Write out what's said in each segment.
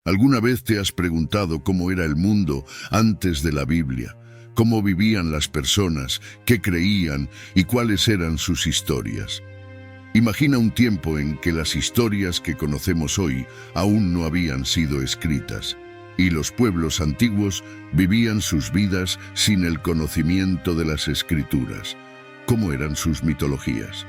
¿Alguna vez te has preguntado cómo era el mundo antes de la Biblia? ¿Cómo vivían las personas? ¿Qué creían? ¿Y cuáles eran sus historias? Imagina un tiempo en que las historias que conocemos hoy aún no habían sido escritas, y los pueblos antiguos vivían sus vidas sin el conocimiento de las Escrituras. ¿Cómo eran sus mitologías?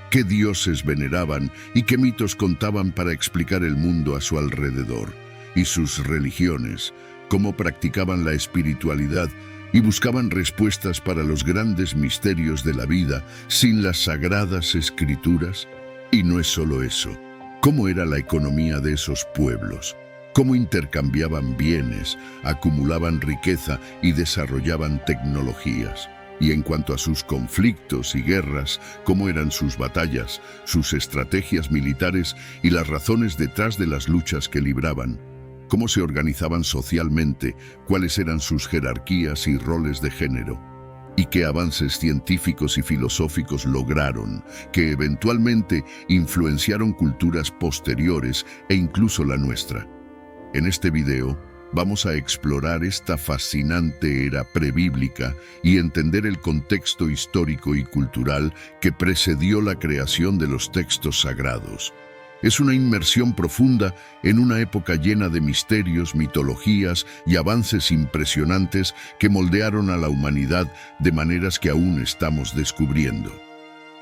¿Qué dioses veneraban y qué mitos contaban para explicar el mundo a su alrededor? Y sus religiones, cómo practicaban la espiritualidad y buscaban respuestas para los grandes misterios de la vida sin las sagradas escrituras. Y no es solo eso. ¿Cómo era la economía de esos pueblos? ¿Cómo intercambiaban bienes, acumulaban riqueza y desarrollaban tecnologías? Y en cuanto a sus conflictos y guerras, ¿cómo eran sus batallas, sus estrategias militares y las razones detrás de las luchas que libraban? ¿Cómo se organizaban socialmente? ¿Cuáles eran sus jerarquías y roles de género? ¿Y qué avances científicos y filosóficos lograron, que eventualmente influenciaron culturas posteriores e incluso la nuestra? En este video vamos a explorar esta fascinante era prebíblica y entender el contexto histórico y cultural que precedió la creación de los textos sagrados. Es una inmersión profunda en una época llena de misterios, mitologías y avances impresionantes que moldearon a la humanidad de maneras que aún estamos descubriendo.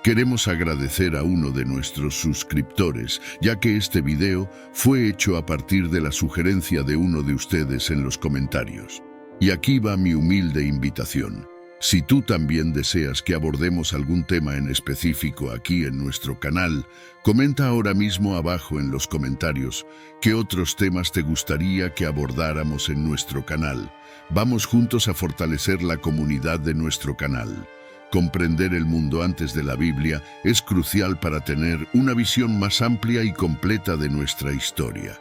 Queremos agradecer a uno de nuestros suscriptores, ya que este video fue hecho a partir de la sugerencia de uno de ustedes en los comentarios. Y aquí va mi humilde invitación. Si tú también deseas que abordemos algún tema en específico aquí en nuestro canal, comenta ahora mismo abajo en los comentarios qué otros temas te gustaría que abordáramos en nuestro canal. Vamos juntos a fortalecer la comunidad de nuestro canal. Comprender el mundo antes de la Biblia es crucial para tener una visión más amplia y completa de nuestra historia.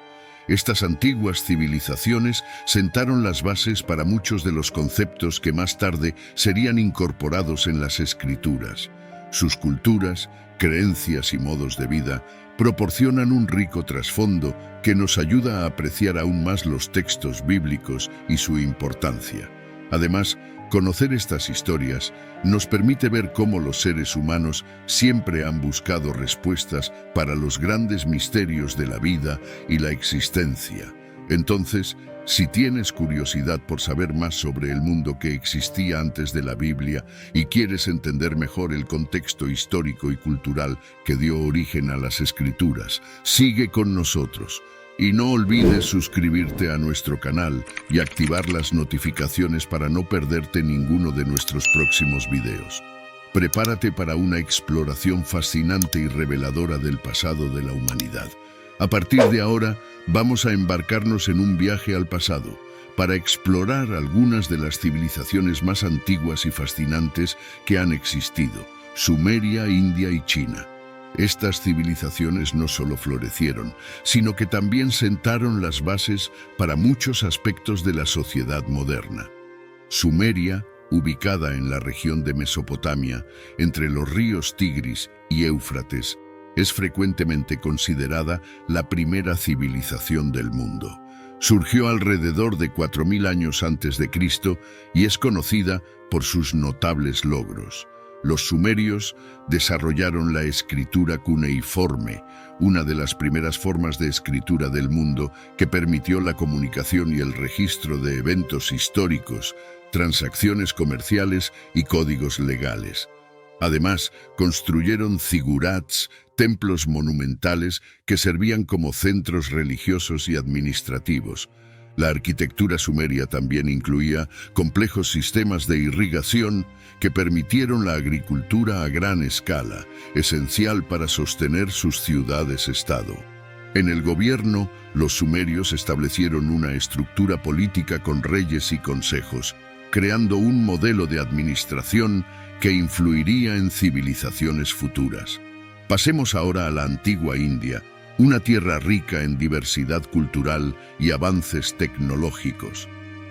Estas antiguas civilizaciones sentaron las bases para muchos de los conceptos que más tarde serían incorporados en las Escrituras. Sus culturas, creencias y modos de vida proporcionan un rico trasfondo que nos ayuda a apreciar aún más los textos bíblicos y su importancia. Además, conocer estas historias nos permite ver cómo los seres humanos siempre han buscado respuestas para los grandes misterios de la vida y la existencia. Entonces, si tienes curiosidad por saber más sobre el mundo que existía antes de la Biblia y quieres entender mejor el contexto histórico y cultural que dio origen a las Escrituras, sigue con nosotros. Y no olvides suscribirte a nuestro canal y activar las notificaciones para no perderte ninguno de nuestros próximos videos. Prepárate para una exploración fascinante y reveladora del pasado de la humanidad. A partir de ahora, vamos a embarcarnos en un viaje al pasado para explorar algunas de las civilizaciones más antiguas y fascinantes que han existido: Sumeria, India y China. Estas civilizaciones no solo florecieron, sino que también sentaron las bases para muchos aspectos de la sociedad moderna. Sumeria, ubicada en la región de Mesopotamia, entre los ríos Tigris y Éufrates, es frecuentemente considerada la primera civilización del mundo. Surgió alrededor de 4000 años antes de Cristo y es conocida por sus notables logros. Los sumerios desarrollaron la escritura cuneiforme, una de las primeras formas de escritura del mundo que permitió la comunicación y el registro de eventos históricos, transacciones comerciales y códigos legales. Además, construyeron zigurats, templos monumentales que servían como centros religiosos y administrativos. La arquitectura sumeria también incluía complejos sistemas de irrigación que permitieron la agricultura a gran escala, esencial para sostener sus ciudades-estado. En el gobierno, los sumerios establecieron una estructura política con reyes y consejos, creando un modelo de administración que influiría en civilizaciones futuras. Pasemos ahora a la antigua India, una tierra rica en diversidad cultural y avances tecnológicos.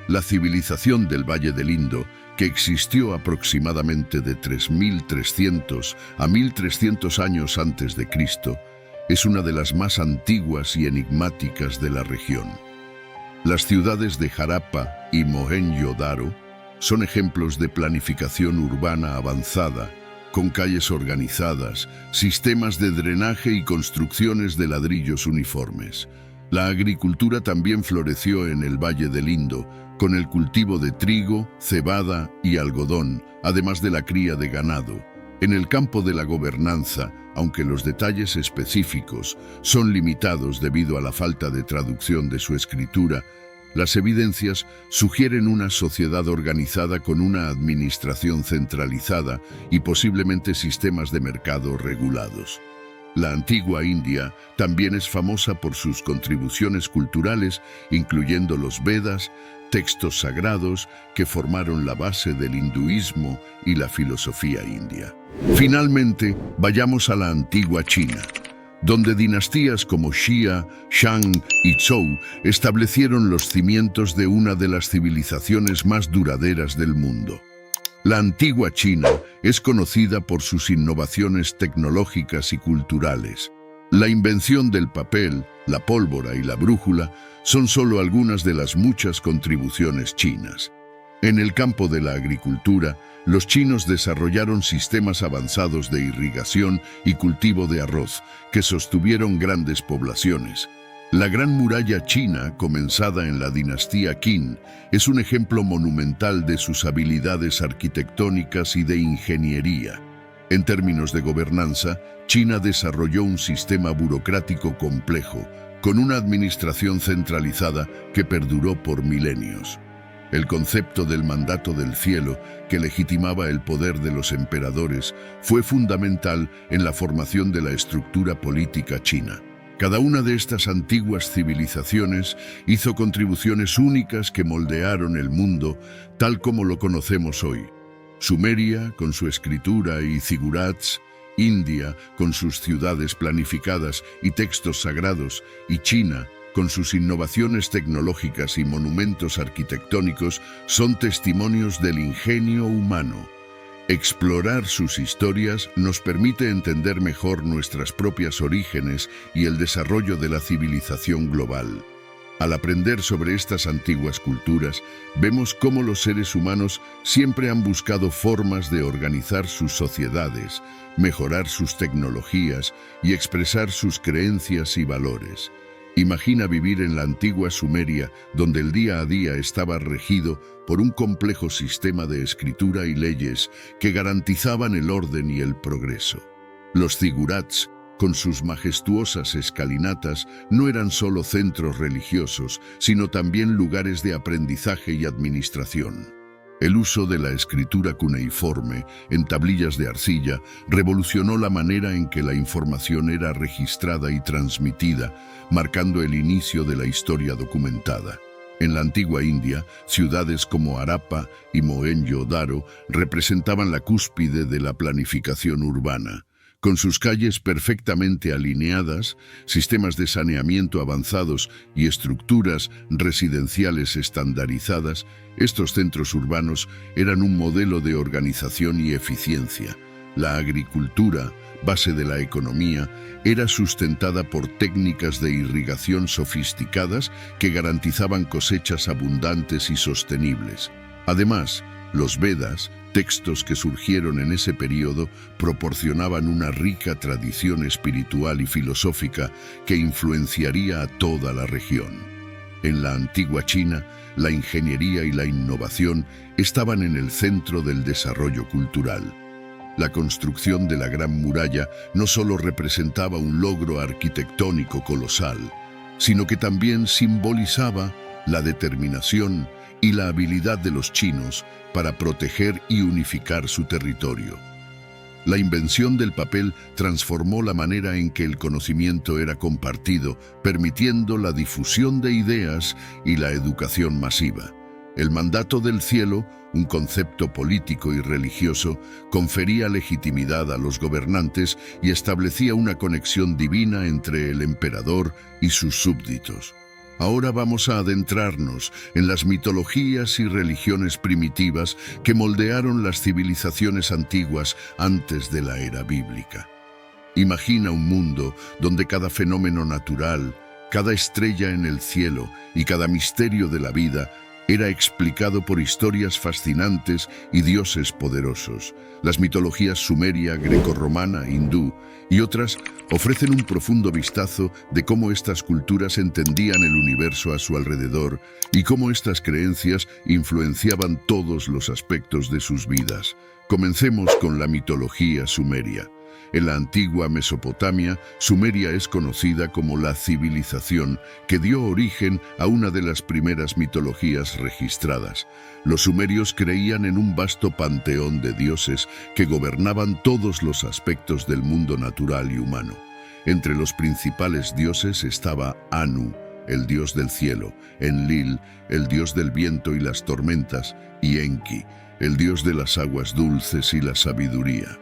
La civilización del Valle del Indo, que existió aproximadamente de 3300 a 1300 años antes de Cristo, es una de las más antiguas y enigmáticas de la región. Las ciudades de Harappa y Mohenjo-Daro son ejemplos de planificación urbana avanzada, con calles organizadas, sistemas de drenaje y construcciones de ladrillos uniformes. La agricultura también floreció en el Valle del Indo, con el cultivo de trigo, cebada y algodón, además de la cría de ganado. En el campo de la gobernanza, aunque los detalles específicos son limitados debido a la falta de traducción de su escritura, las evidencias sugieren una sociedad organizada con una administración centralizada y posiblemente sistemas de mercado regulados. La antigua India también es famosa por sus contribuciones culturales, incluyendo los Vedas, textos sagrados que formaron la base del hinduismo y la filosofía india. Finalmente, vayamos a la antigua China, donde dinastías como Xia, Shang y Zhou establecieron los cimientos de una de las civilizaciones más duraderas del mundo. La antigua China es conocida por sus innovaciones tecnológicas y culturales. La invención del papel, la pólvora y la brújula son solo algunas de las muchas contribuciones chinas. En el campo de la agricultura, los chinos desarrollaron sistemas avanzados de irrigación y cultivo de arroz, que sostuvieron grandes poblaciones. La Gran Muralla China, comenzada en la dinastía Qin, es un ejemplo monumental de sus habilidades arquitectónicas y de ingeniería. En términos de gobernanza, China desarrolló un sistema burocrático complejo, con una administración centralizada que perduró por milenios. El concepto del mandato del cielo, que legitimaba el poder de los emperadores, fue fundamental en la formación de la estructura política china. Cada una de estas antiguas civilizaciones hizo contribuciones únicas que moldearon el mundo tal como lo conocemos hoy. Sumeria, con su escritura y zigurats, India, con sus ciudades planificadas y textos sagrados, y China, con sus innovaciones tecnológicas y monumentos arquitectónicos, son testimonios del ingenio humano. Explorar sus historias nos permite entender mejor nuestras propias orígenes y el desarrollo de la civilización global. Al aprender sobre estas antiguas culturas, vemos cómo los seres humanos siempre han buscado formas de organizar sus sociedades, mejorar sus tecnologías y expresar sus creencias y valores. Imagina vivir en la antigua Sumeria, donde el día a día estaba regido por un complejo sistema de escritura y leyes que garantizaban el orden y el progreso. Los zigurats, con sus majestuosas escalinatas, no eran solo centros religiosos, sino también lugares de aprendizaje y administración. El uso de la escritura cuneiforme en tablillas de arcilla revolucionó la manera en que la información era registrada y transmitida, marcando el inicio de la historia documentada. En la antigua India, ciudades como Harappa y Mohenjo-Daro representaban la cúspide de la planificación urbana. Con sus calles perfectamente alineadas, sistemas de saneamiento avanzados y estructuras residenciales estandarizadas, estos centros urbanos eran un modelo de organización y eficiencia. La agricultura, base de la economía, era sustentada por técnicas de irrigación sofisticadas que garantizaban cosechas abundantes y sostenibles. Además, los Vedas, textos que surgieron en ese periodo, proporcionaban una rica tradición espiritual y filosófica que influenciaría a toda la región. En la antigua China, la ingeniería y la innovación estaban en el centro del desarrollo cultural. La construcción de la Gran Muralla no solo representaba un logro arquitectónico colosal, sino que también simbolizaba la determinación y la habilidad de los chinos para proteger y unificar su territorio. La invención del papel transformó la manera en que el conocimiento era compartido, permitiendo la difusión de ideas y la educación masiva. El mandato del cielo, un concepto político y religioso, confería legitimidad a los gobernantes y establecía una conexión divina entre el emperador y sus súbditos. Ahora vamos a adentrarnos en las mitologías y religiones primitivas que moldearon las civilizaciones antiguas antes de la era bíblica. Imagina un mundo donde cada fenómeno natural, Cada estrella en el cielo y cada misterio de la vida era explicado por historias fascinantes y dioses poderosos. Las mitologías sumeria, grecorromana, hindú y otras ofrecen un profundo vistazo de cómo estas culturas entendían el universo a su alrededor y cómo estas creencias influenciaban todos los aspectos de sus vidas. Comencemos con la mitología sumeria. En la antigua Mesopotamia, Sumeria es conocida como la civilización que dio origen a una de las primeras mitologías registradas. Los sumerios creían en un vasto panteón de dioses que gobernaban todos los aspectos del mundo natural y humano. Entre los principales dioses estaba Anu, el dios del cielo, Enlil, el dios del viento y las tormentas, y Enki, el dios de las aguas dulces y la sabiduría.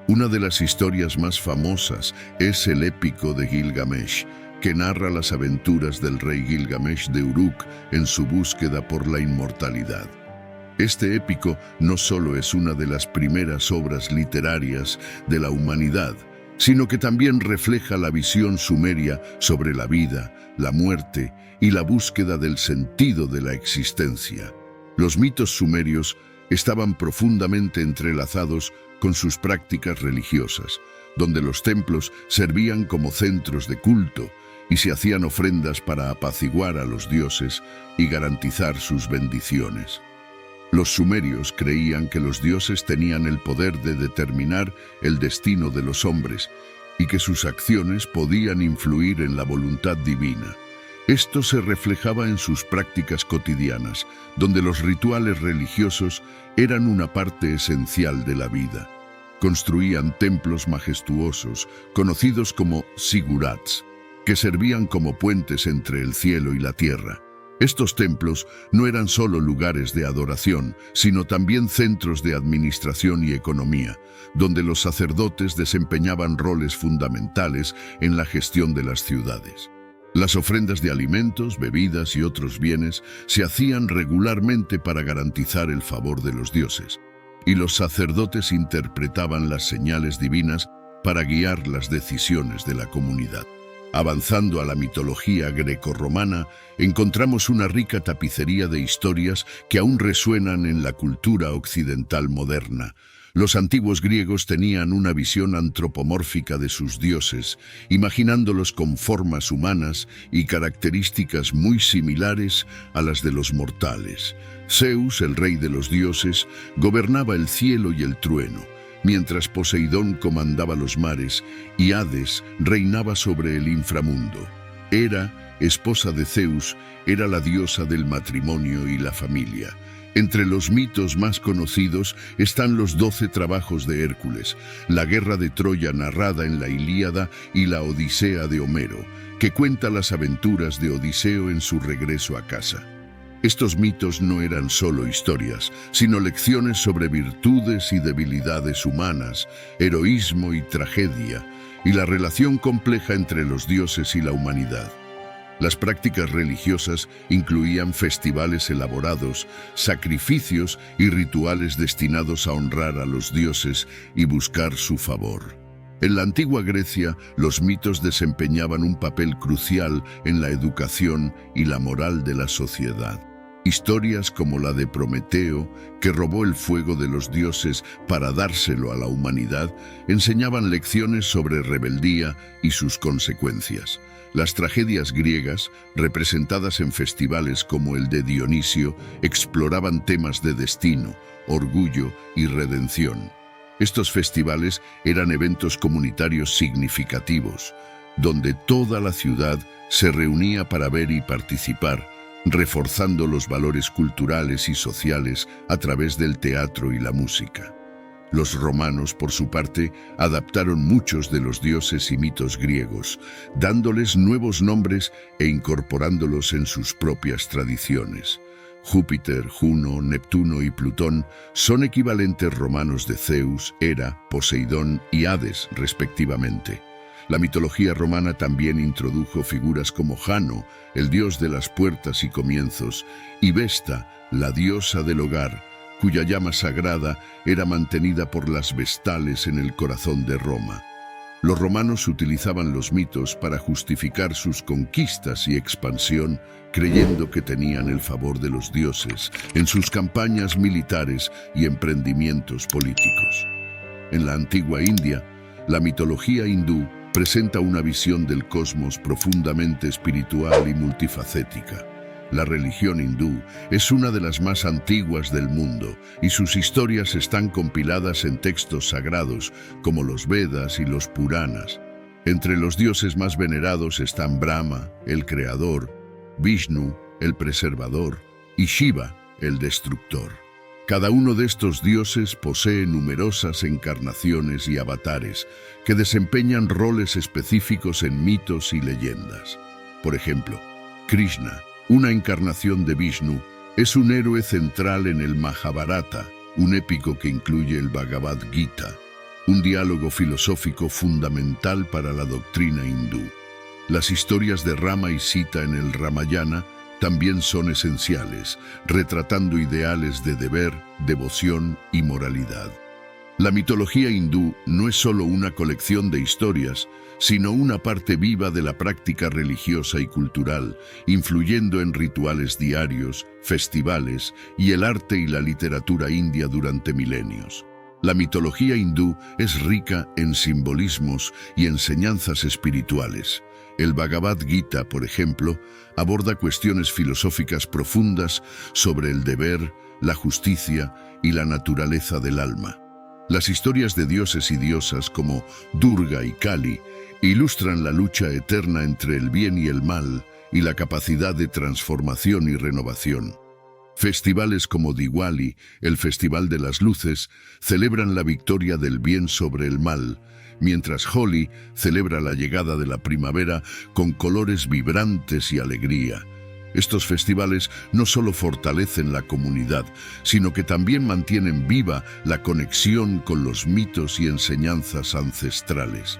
Una de las historias más famosas es el épico de Gilgamesh, que narra las aventuras del rey Gilgamesh de Uruk en su búsqueda por la inmortalidad. Este épico no solo es una de las primeras obras literarias de la humanidad, sino que también refleja la visión sumeria sobre la vida, la muerte y la búsqueda del sentido de la existencia. Los mitos sumerios estaban profundamente entrelazados con sus prácticas religiosas, donde los templos servían como centros de culto y se hacían ofrendas para apaciguar a los dioses y garantizar sus bendiciones. Los sumerios creían que los dioses tenían el poder de determinar el destino de los hombres y que sus acciones podían influir en la voluntad divina. Esto se reflejaba en sus prácticas cotidianas, donde los rituales religiosos eran una parte esencial de la vida. Construían templos majestuosos, conocidos como zigurats, que servían como puentes entre el cielo y la tierra. Estos templos no eran solo lugares de adoración, sino también centros de administración y economía, donde los sacerdotes desempeñaban roles fundamentales en la gestión de las ciudades. Las ofrendas de alimentos, bebidas y otros bienes se hacían regularmente para garantizar el favor de los dioses, y los sacerdotes interpretaban las señales divinas para guiar las decisiones de la comunidad. Avanzando a la mitología grecorromana, encontramos una rica tapicería de historias que aún resuenan en la cultura occidental moderna. Los antiguos griegos tenían una visión antropomórfica de sus dioses, imaginándolos con formas humanas y características muy similares a las de los mortales. Zeus, el rey de los dioses, gobernaba el cielo y el trueno, mientras Poseidón comandaba los mares y Hades reinaba sobre el inframundo. Hera, esposa de Zeus, era la diosa del matrimonio y la familia. Entre los mitos más conocidos están los 12 trabajos de Hércules, la guerra de Troya narrada en la Ilíada y la Odisea de Homero, que cuenta las aventuras de Odiseo en su regreso a casa. Estos mitos no eran solo historias, sino lecciones sobre virtudes y debilidades humanas, heroísmo y tragedia, y la relación compleja entre los dioses y la humanidad. Las prácticas religiosas incluían festivales elaborados, sacrificios y rituales destinados a honrar a los dioses y buscar su favor. En la antigua Grecia, los mitos desempeñaban un papel crucial en la educación y la moral de la sociedad. Historias como la de Prometeo, que robó el fuego de los dioses para dárselo a la humanidad, enseñaban lecciones sobre rebeldía y sus consecuencias. Las tragedias griegas, representadas en festivales como el de Dionisio, exploraban temas de destino, orgullo y redención. Estos festivales eran eventos comunitarios significativos, donde toda la ciudad se reunía para ver y participar, reforzando los valores culturales y sociales a través del teatro y la música. Los romanos, por su parte, adaptaron muchos de los dioses y mitos griegos, dándoles nuevos nombres e incorporándolos en sus propias tradiciones. Júpiter, Juno, Neptuno y Plutón son equivalentes romanos de Zeus, Hera, Poseidón y Hades, respectivamente. La mitología romana también introdujo figuras como Jano, el dios de las puertas y comienzos, y Vesta, la diosa del hogar, cuya llama sagrada era mantenida por las vestales en el corazón de Roma. Los romanos utilizaban los mitos para justificar sus conquistas y expansión, creyendo que tenían el favor de los dioses en sus campañas militares y emprendimientos políticos. En la antigua India, la mitología hindú presenta una visión del cosmos profundamente espiritual y multifacética. La religión hindú es una de las más antiguas del mundo y sus historias están compiladas en textos sagrados como los Vedas y los Puranas. Entre los dioses más venerados están Brahma, el creador, Vishnu, el preservador, y Shiva, el destructor. Cada uno de estos dioses posee numerosas encarnaciones y avatares que desempeñan roles específicos en mitos y leyendas. Por ejemplo, Krishna, una encarnación de Vishnu, es un héroe central en el Mahabharata, un épico que incluye el Bhagavad Gita, un diálogo filosófico fundamental para la doctrina hindú. Las historias de Rama y Sita en el Ramayana también son esenciales, retratando ideales de deber, devoción y moralidad. La mitología hindú no es solo una colección de historias, sino una parte viva de la práctica religiosa y cultural, influyendo en rituales diarios, festivales y el arte y la literatura india durante milenios. La mitología hindú es rica en simbolismos y enseñanzas espirituales. El Bhagavad Gita, por ejemplo, aborda cuestiones filosóficas profundas sobre el deber, la justicia y la naturaleza del alma. Las historias de dioses y diosas como Durga y Kali ilustran la lucha eterna entre el bien y el mal y la capacidad de transformación y renovación. Festivales como Diwali, el Festival de las Luces, celebran la victoria del bien sobre el mal, mientras Holi celebra la llegada de la primavera con colores vibrantes y alegría. Estos festivales no solo fortalecen la comunidad, sino que también mantienen viva la conexión con los mitos y enseñanzas ancestrales.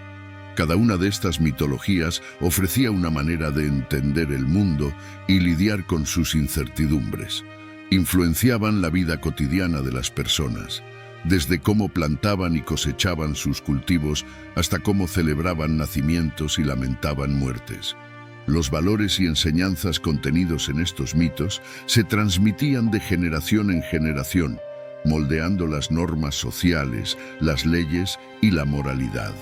Cada una de estas mitologías ofrecía una manera de entender el mundo y lidiar con sus incertidumbres. Influenciaban la vida cotidiana de las personas, desde cómo plantaban y cosechaban sus cultivos hasta cómo celebraban nacimientos y lamentaban muertes. Los valores y enseñanzas contenidos en estos mitos se transmitían de generación en generación, moldeando las normas sociales, las leyes y la moralidad.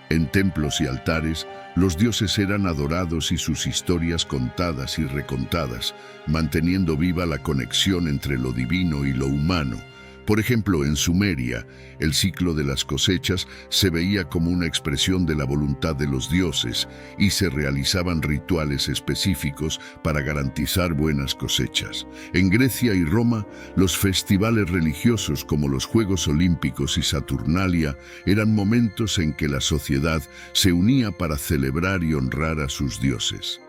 En templos y altares, los dioses eran adorados y sus historias contadas y recontadas, manteniendo viva la conexión entre lo divino y lo humano. Por ejemplo, en Sumeria, el ciclo de las cosechas se veía como una expresión de la voluntad de los dioses y se realizaban rituales específicos para garantizar buenas cosechas. En Grecia y Roma, los festivales religiosos como los Juegos Olímpicos y Saturnalia eran momentos en que la sociedad se unía para celebrar y honrar a sus dioses.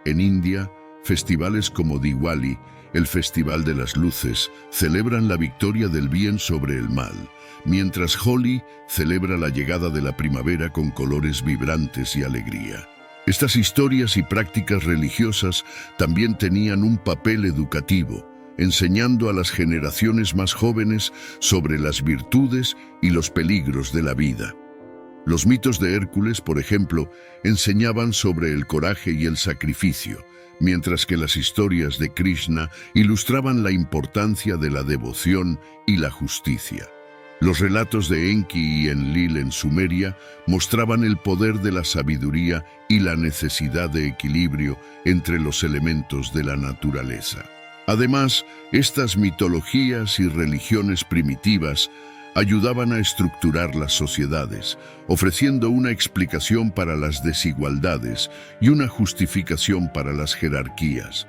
En India, festivales como Diwali, el Festival de las Luces, celebran la victoria del bien sobre el mal, mientras Holi celebra la llegada de la primavera con colores vibrantes y alegría. Estas historias y prácticas religiosas también tenían un papel educativo, enseñando a las generaciones más jóvenes sobre las virtudes y los peligros de la vida. Los mitos de Hércules, por ejemplo, enseñaban sobre el coraje y el sacrificio, mientras que las historias de Krishna ilustraban la importancia de la devoción y la justicia. Los relatos de Enki y Enlil en Sumeria mostraban el poder de la sabiduría y la necesidad de equilibrio entre los elementos de la naturaleza. Además, estas mitologías y religiones primitivas ayudaban a estructurar las sociedades, ofreciendo una explicación para las desigualdades y una justificación para las jerarquías.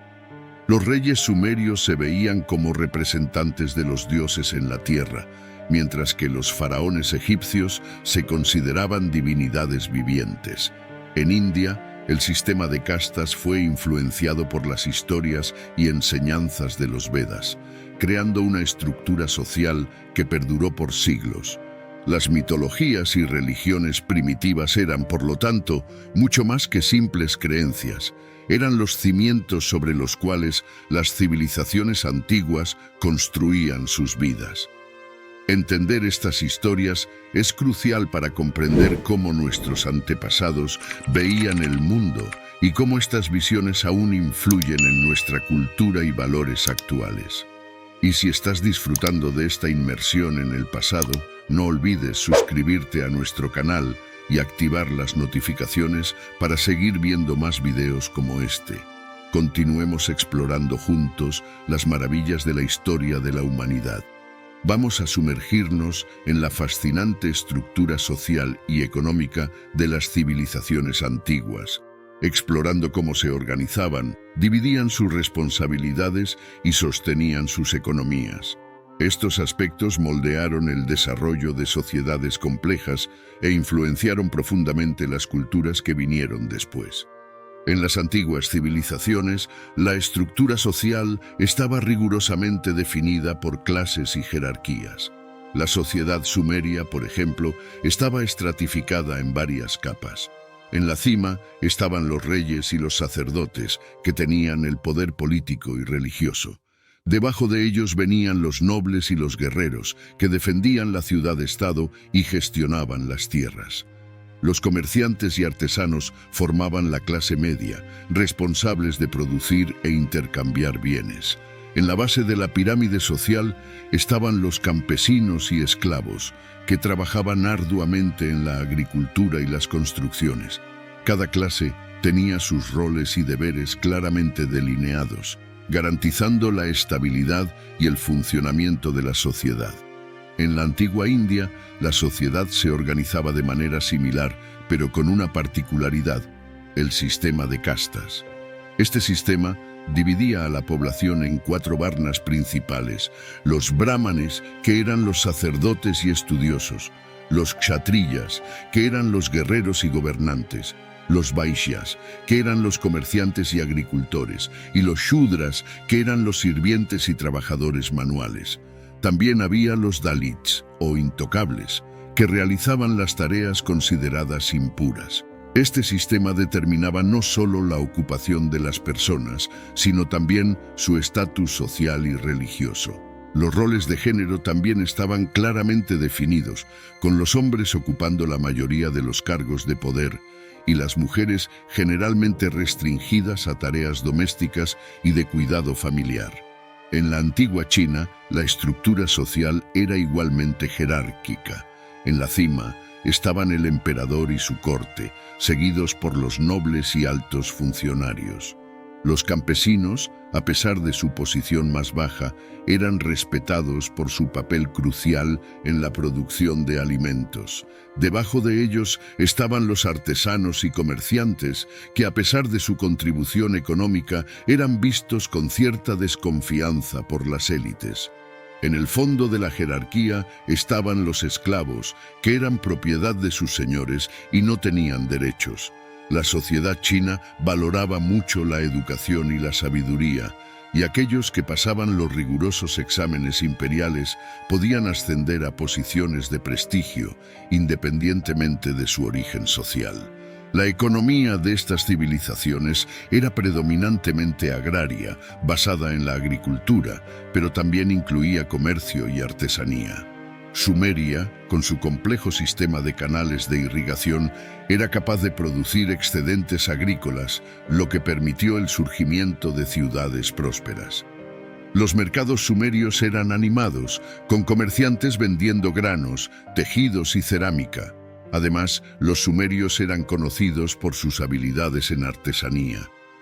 Los reyes sumerios se veían como representantes de los dioses en la tierra, mientras que los faraones egipcios se consideraban divinidades vivientes. En India, el sistema de castas fue influenciado por las historias y enseñanzas de los Vedas, creando una estructura social que perduró por siglos. Las mitologías y religiones primitivas eran, por lo tanto, mucho más que simples creencias. Eran los cimientos sobre los cuales las civilizaciones antiguas construían sus vidas. Entender estas historias es crucial para comprender cómo nuestros antepasados veían el mundo y cómo estas visiones aún influyen en nuestra cultura y valores actuales. Y si estás disfrutando de esta inmersión en el pasado, no olvides suscribirte a nuestro canal y activar las notificaciones para seguir viendo más videos como este. Continuemos explorando juntos las maravillas de la historia de la humanidad. Vamos a sumergirnos en la fascinante estructura social y económica de las civilizaciones antiguas, explorando cómo se organizaban, dividían sus responsabilidades y sostenían sus economías. Estos aspectos moldearon el desarrollo de sociedades complejas e influenciaron profundamente las culturas que vinieron después. En las antiguas civilizaciones, la estructura social estaba rigurosamente definida por clases y jerarquías. La sociedad sumeria, por ejemplo, estaba estratificada en varias capas. En la cima estaban los reyes y los sacerdotes, que tenían el poder político y religioso. Debajo de ellos venían los nobles y los guerreros, que defendían la ciudad-estado y gestionaban las tierras. Los comerciantes y artesanos formaban la clase media, responsables de producir e intercambiar bienes. En la base de la pirámide social estaban los campesinos y esclavos, que trabajaban arduamente en la agricultura y las construcciones. Cada clase tenía sus roles y deberes claramente delineados, garantizando la estabilidad y el funcionamiento de la sociedad. En la antigua India, la sociedad se organizaba de manera similar, pero con una particularidad: el sistema de castas. Este sistema dividía a la población en 4 varnas principales: los brahmanes, que eran los sacerdotes y estudiosos; los kshatriyas, que eran los guerreros y gobernantes; los vaishyas, que eran los comerciantes y agricultores; y los shudras, que eran los sirvientes y trabajadores manuales. También había los dalits, o intocables, que realizaban las tareas consideradas impuras. Este sistema determinaba no solo la ocupación de las personas, sino también su estatus social y religioso. Los roles de género también estaban claramente definidos, con los hombres ocupando la mayoría de los cargos de poder y las mujeres generalmente restringidas a tareas domésticas y de cuidado familiar. En la antigua China, la estructura social era igualmente jerárquica. En la cima estaban el emperador y su corte, seguidos por los nobles y altos funcionarios. Los campesinos, a pesar de su posición más baja, eran respetados por su papel crucial en la producción de alimentos. Debajo de ellos estaban los artesanos y comerciantes, que a pesar de su contribución económica, eran vistos con cierta desconfianza por las élites. En el fondo de la jerarquía estaban los esclavos, que eran propiedad de sus señores y no tenían derechos. La sociedad china valoraba mucho la educación y la sabiduría, y aquellos que pasaban los rigurosos exámenes imperiales podían ascender a posiciones de prestigio, independientemente de su origen social. La economía de estas civilizaciones era predominantemente agraria, basada en la agricultura, pero también incluía comercio y artesanía. Sumeria, con su complejo sistema de canales de irrigación, era capaz de producir excedentes agrícolas, lo que permitió el surgimiento de ciudades prósperas. Los mercados sumerios eran animados, con comerciantes vendiendo granos, tejidos y cerámica. Además, los sumerios eran conocidos por sus habilidades en artesanía,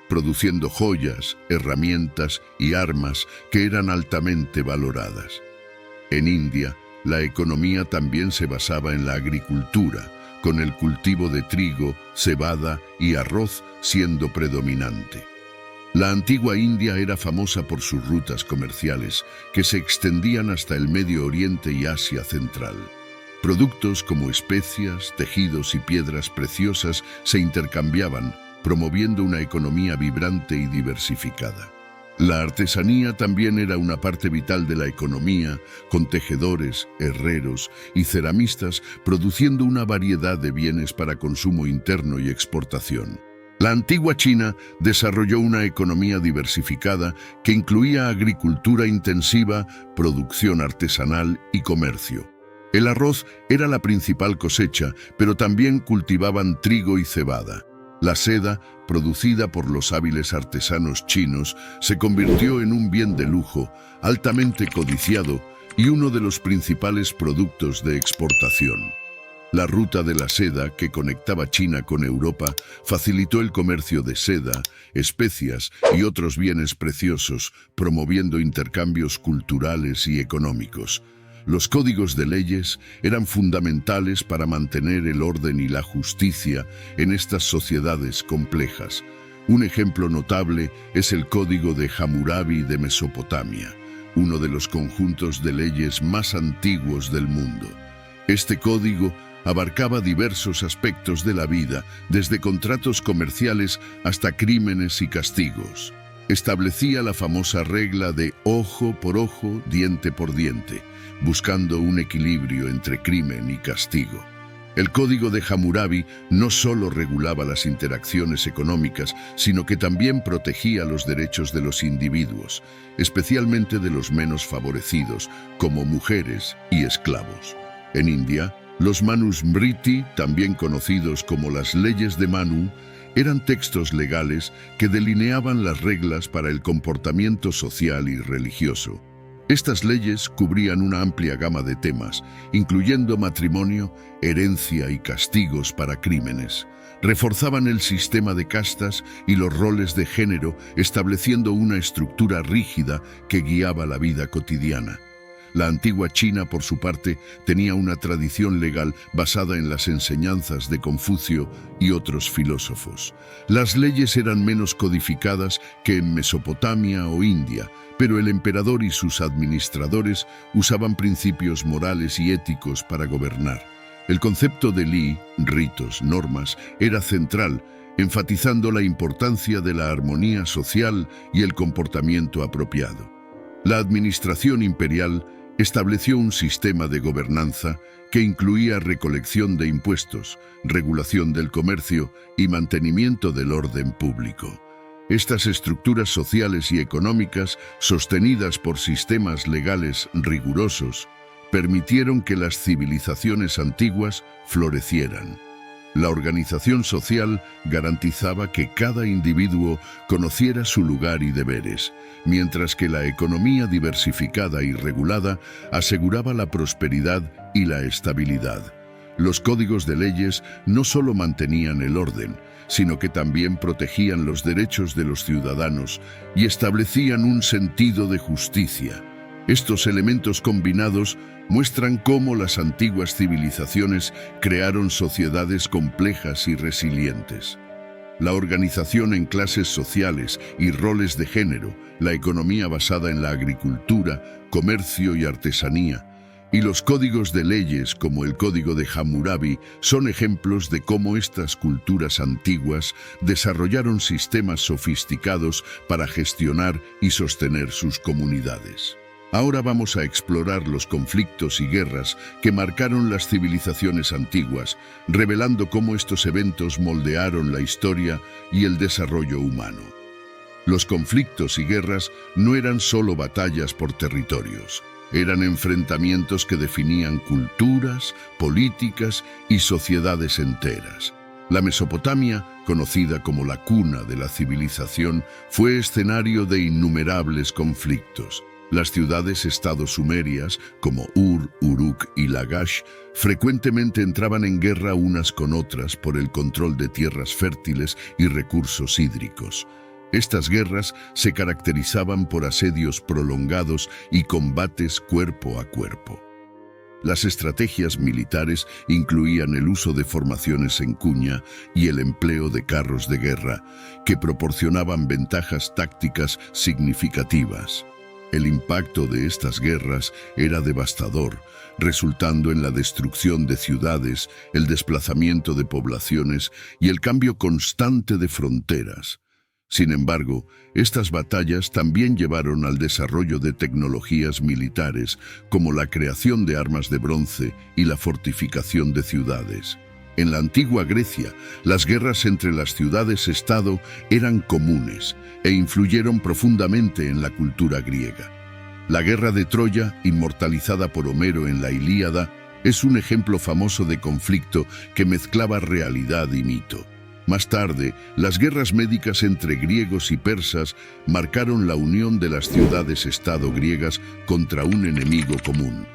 produciendo joyas, herramientas y armas que eran altamente valoradas. En India, la economía también se basaba en la agricultura, con el cultivo de trigo, cebada y arroz siendo predominante. La antigua India era famosa por sus rutas comerciales, que se extendían hasta el Medio Oriente y Asia Central. Productos como especias, tejidos y piedras preciosas se intercambiaban, promoviendo una economía vibrante y diversificada. La artesanía también era una parte vital de la economía, con tejedores, herreros y ceramistas produciendo una variedad de bienes para consumo interno y exportación. La antigua China desarrolló una economía diversificada que incluía agricultura intensiva, producción artesanal y comercio. El arroz era la principal cosecha, pero también cultivaban trigo y cebada. La seda, producida por los hábiles artesanos chinos, se convirtió en un bien de lujo, altamente codiciado y uno de los principales productos de exportación. La ruta de la seda que conectaba China con Europa facilitó el comercio de seda, especias y otros bienes preciosos, promoviendo intercambios culturales y económicos. Los códigos de leyes eran fundamentales para mantener el orden y la justicia en estas sociedades complejas. Un ejemplo notable es el Código de Hammurabi de Mesopotamia, uno de los conjuntos de leyes más antiguos del mundo. Este código abarcaba diversos aspectos de la vida, desde contratos comerciales hasta crímenes y castigos. Establecía la famosa regla de ojo por ojo, diente por diente, buscando un equilibrio entre crimen y castigo. El Código de Hammurabi no solo regulaba las interacciones económicas, sino que también protegía los derechos de los individuos, especialmente de los menos favorecidos, como mujeres y esclavos. En India, los Manusmriti, también conocidos como las leyes de Manu, eran textos legales que delineaban las reglas para el comportamiento social y religioso. Estas leyes cubrían una amplia gama de temas, incluyendo matrimonio, herencia y castigos para crímenes. Reforzaban el sistema de castas y los roles de género, estableciendo una estructura rígida que guiaba la vida cotidiana. La antigua China, por su parte, tenía una tradición legal basada en las enseñanzas de Confucio y otros filósofos. Las leyes eran menos codificadas que en Mesopotamia o India, pero el emperador y sus administradores usaban principios morales y éticos para gobernar. El concepto de Li, ritos, normas, era central, enfatizando la importancia de la armonía social y el comportamiento apropiado. La administración imperial estableció un sistema de gobernanza que incluía recolección de impuestos, regulación del comercio y mantenimiento del orden público. Estas estructuras sociales y económicas, sostenidas por sistemas legales rigurosos, permitieron que las civilizaciones antiguas florecieran. La organización social garantizaba que cada individuo conociera su lugar y deberes, mientras que la economía diversificada y regulada aseguraba la prosperidad y la estabilidad. Los códigos de leyes no solo mantenían el orden, sino que también protegían los derechos de los ciudadanos y establecían un sentido de justicia. Estos elementos combinados muestran cómo las antiguas civilizaciones crearon sociedades complejas y resilientes. La organización en clases sociales y roles de género, la economía basada en la agricultura, comercio y artesanía, y los códigos de leyes como el Código de Hammurabi son ejemplos de cómo estas culturas antiguas desarrollaron sistemas sofisticados para gestionar y sostener sus comunidades. Ahora vamos a explorar los conflictos y guerras que marcaron las civilizaciones antiguas, revelando cómo estos eventos moldearon la historia y el desarrollo humano. Los conflictos y guerras no eran solo batallas por territorios, eran enfrentamientos que definían culturas, políticas y sociedades enteras. La Mesopotamia, conocida como la cuna de la civilización, fue escenario de innumerables conflictos. Las ciudades-estado sumerias, como Ur, Uruk y Lagash, frecuentemente entraban en guerra unas con otras por el control de tierras fértiles y recursos hídricos. Estas guerras se caracterizaban por asedios prolongados y combates cuerpo a cuerpo. Las estrategias militares incluían el uso de formaciones en cuña y el empleo de carros de guerra, que proporcionaban ventajas tácticas significativas. El impacto de estas guerras era devastador, resultando en la destrucción de ciudades, el desplazamiento de poblaciones y el cambio constante de fronteras. Sin embargo, estas batallas también llevaron al desarrollo de tecnologías militares, como la creación de armas de bronce y la fortificación de ciudades. En la antigua Grecia, las guerras entre las ciudades-estado eran comunes e influyeron profundamente en la cultura griega. La guerra de Troya, inmortalizada por Homero en la Ilíada, es un ejemplo famoso de conflicto que mezclaba realidad y mito. Más tarde, las guerras médicas entre griegos y persas marcaron la unión de las ciudades-estado griegas contra un enemigo común.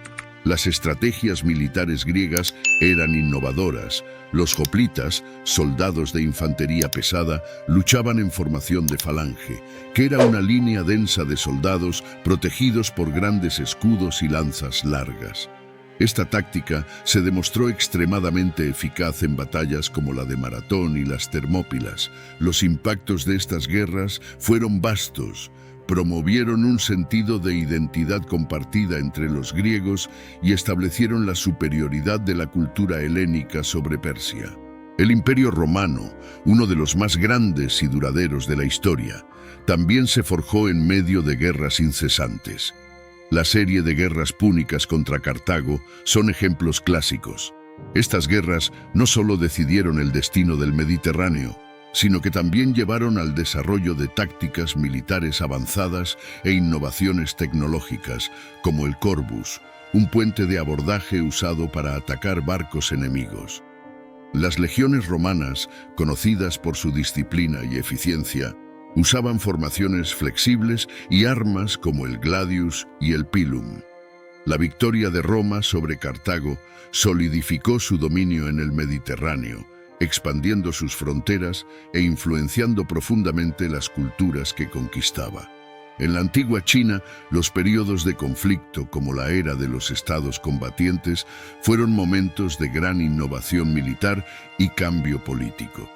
Las estrategias militares griegas eran innovadoras. Los hoplitas, soldados de infantería pesada, luchaban en formación de falange, que era una línea densa de soldados protegidos por grandes escudos y lanzas largas. Esta táctica se demostró extremadamente eficaz en batallas como la de Maratón y las Termópilas. Los impactos de estas guerras fueron vastos, promovieron un sentido de identidad compartida entre los griegos y establecieron la superioridad de la cultura helénica sobre Persia. El Imperio Romano, uno de los más grandes y duraderos de la historia, también se forjó en medio de guerras incesantes. La serie de guerras púnicas contra Cartago son ejemplos clásicos. Estas guerras no solo decidieron el destino del Mediterráneo, sino que también llevaron al desarrollo de tácticas militares avanzadas e innovaciones tecnológicas, como el Corbus, un puente de abordaje usado para atacar barcos enemigos. Las legiones romanas, conocidas por su disciplina y eficiencia, usaban formaciones flexibles y armas como el gladius y el pilum. La victoria de Roma sobre Cartago solidificó su dominio en el Mediterráneo, expandiendo sus fronteras e influenciando profundamente las culturas que conquistaba. En la antigua China, los periodos de conflicto, como la era de los estados combatientes, fueron momentos de gran innovación militar y cambio político.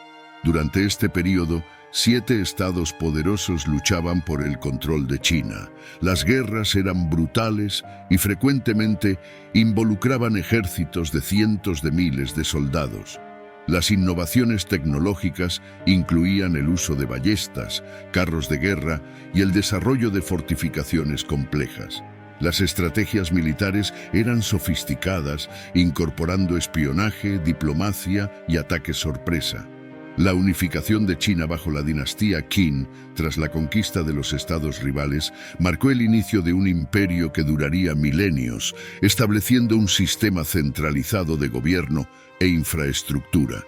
Durante este periodo, 7 estados poderosos luchaban por el control de China. Las guerras eran brutales y frecuentemente involucraban ejércitos de cientos de miles de soldados. Las innovaciones tecnológicas incluían el uso de ballestas, carros de guerra y el desarrollo de fortificaciones complejas. Las estrategias militares eran sofisticadas, incorporando espionaje, diplomacia y ataques sorpresa. La unificación de China bajo la dinastía Qin, tras la conquista de los estados rivales, marcó el inicio de un imperio que duraría milenios, estableciendo un sistema centralizado de gobierno e infraestructura.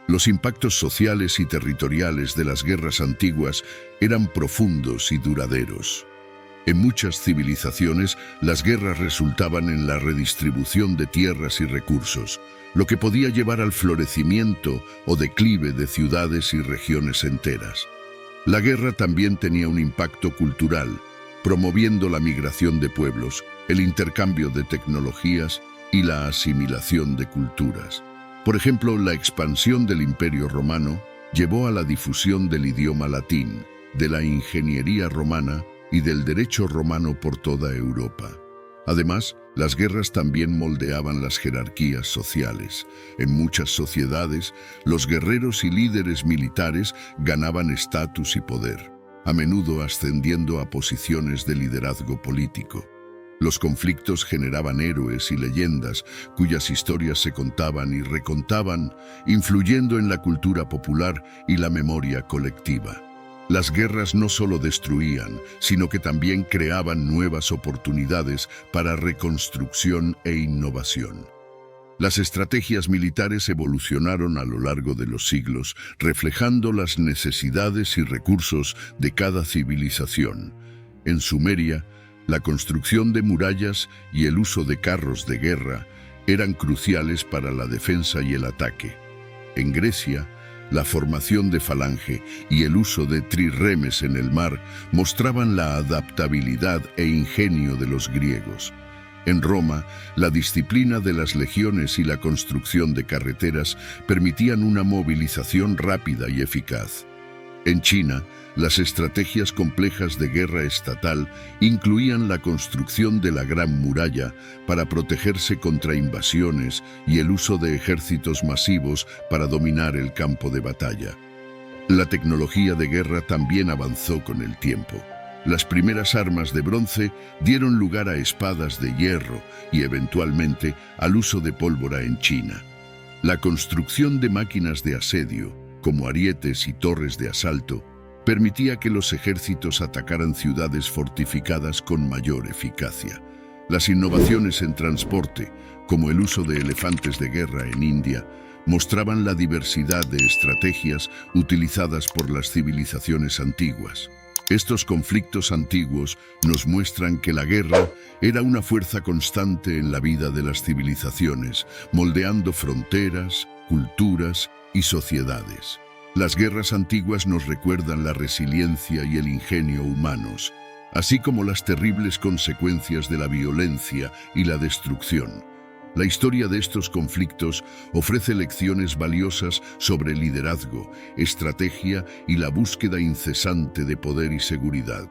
Los impactos sociales y territoriales de las guerras antiguas eran profundos y duraderos. En muchas civilizaciones, las guerras resultaban en la redistribución de tierras y recursos, lo que podía llevar al florecimiento o declive de ciudades y regiones enteras. La guerra también tenía un impacto cultural, promoviendo la migración de pueblos, el intercambio de tecnologías y la asimilación de culturas. Por ejemplo, la expansión del Imperio Romano llevó a la difusión del idioma latín, de la ingeniería romana y del derecho romano por toda Europa. Además, las guerras también moldeaban las jerarquías sociales. En muchas sociedades, los guerreros y líderes militares ganaban estatus y poder, a menudo ascendiendo a posiciones de liderazgo político. Los conflictos generaban héroes y leyendas cuyas historias se contaban y recontaban, influyendo en la cultura popular y la memoria colectiva. Las guerras no solo destruían, sino que también creaban nuevas oportunidades para reconstrucción e innovación. Las estrategias militares evolucionaron a lo largo de los siglos, reflejando las necesidades y recursos de cada civilización. En Sumeria, la construcción de murallas y el uso de carros de guerra eran cruciales para la defensa y el ataque. En Grecia, la formación de falange y el uso de trirremes en el mar mostraban la adaptabilidad e ingenio de los griegos. En Roma, la disciplina de las legiones y la construcción de carreteras permitían una movilización rápida y eficaz. En China, las estrategias complejas de guerra estatal incluían la construcción de la Gran Muralla para protegerse contra invasiones y el uso de ejércitos masivos para dominar el campo de batalla. La tecnología de guerra también avanzó con el tiempo. Las primeras armas de bronce dieron lugar a espadas de hierro y eventualmente al uso de pólvora en China. La construcción de máquinas de asedio, como arietes y torres de asalto, permitía que los ejércitos atacaran ciudades fortificadas con mayor eficacia. Las innovaciones en transporte, como el uso de elefantes de guerra en India, mostraban la diversidad de estrategias utilizadas por las civilizaciones antiguas. Estos conflictos antiguos nos muestran que la guerra era una fuerza constante en la vida de las civilizaciones, moldeando fronteras, culturas y sociedades. Las guerras antiguas nos recuerdan la resiliencia y el ingenio humanos, así como las terribles consecuencias de la violencia y la destrucción. La historia de estos conflictos ofrece lecciones valiosas sobre liderazgo, estrategia y la búsqueda incesante de poder y seguridad.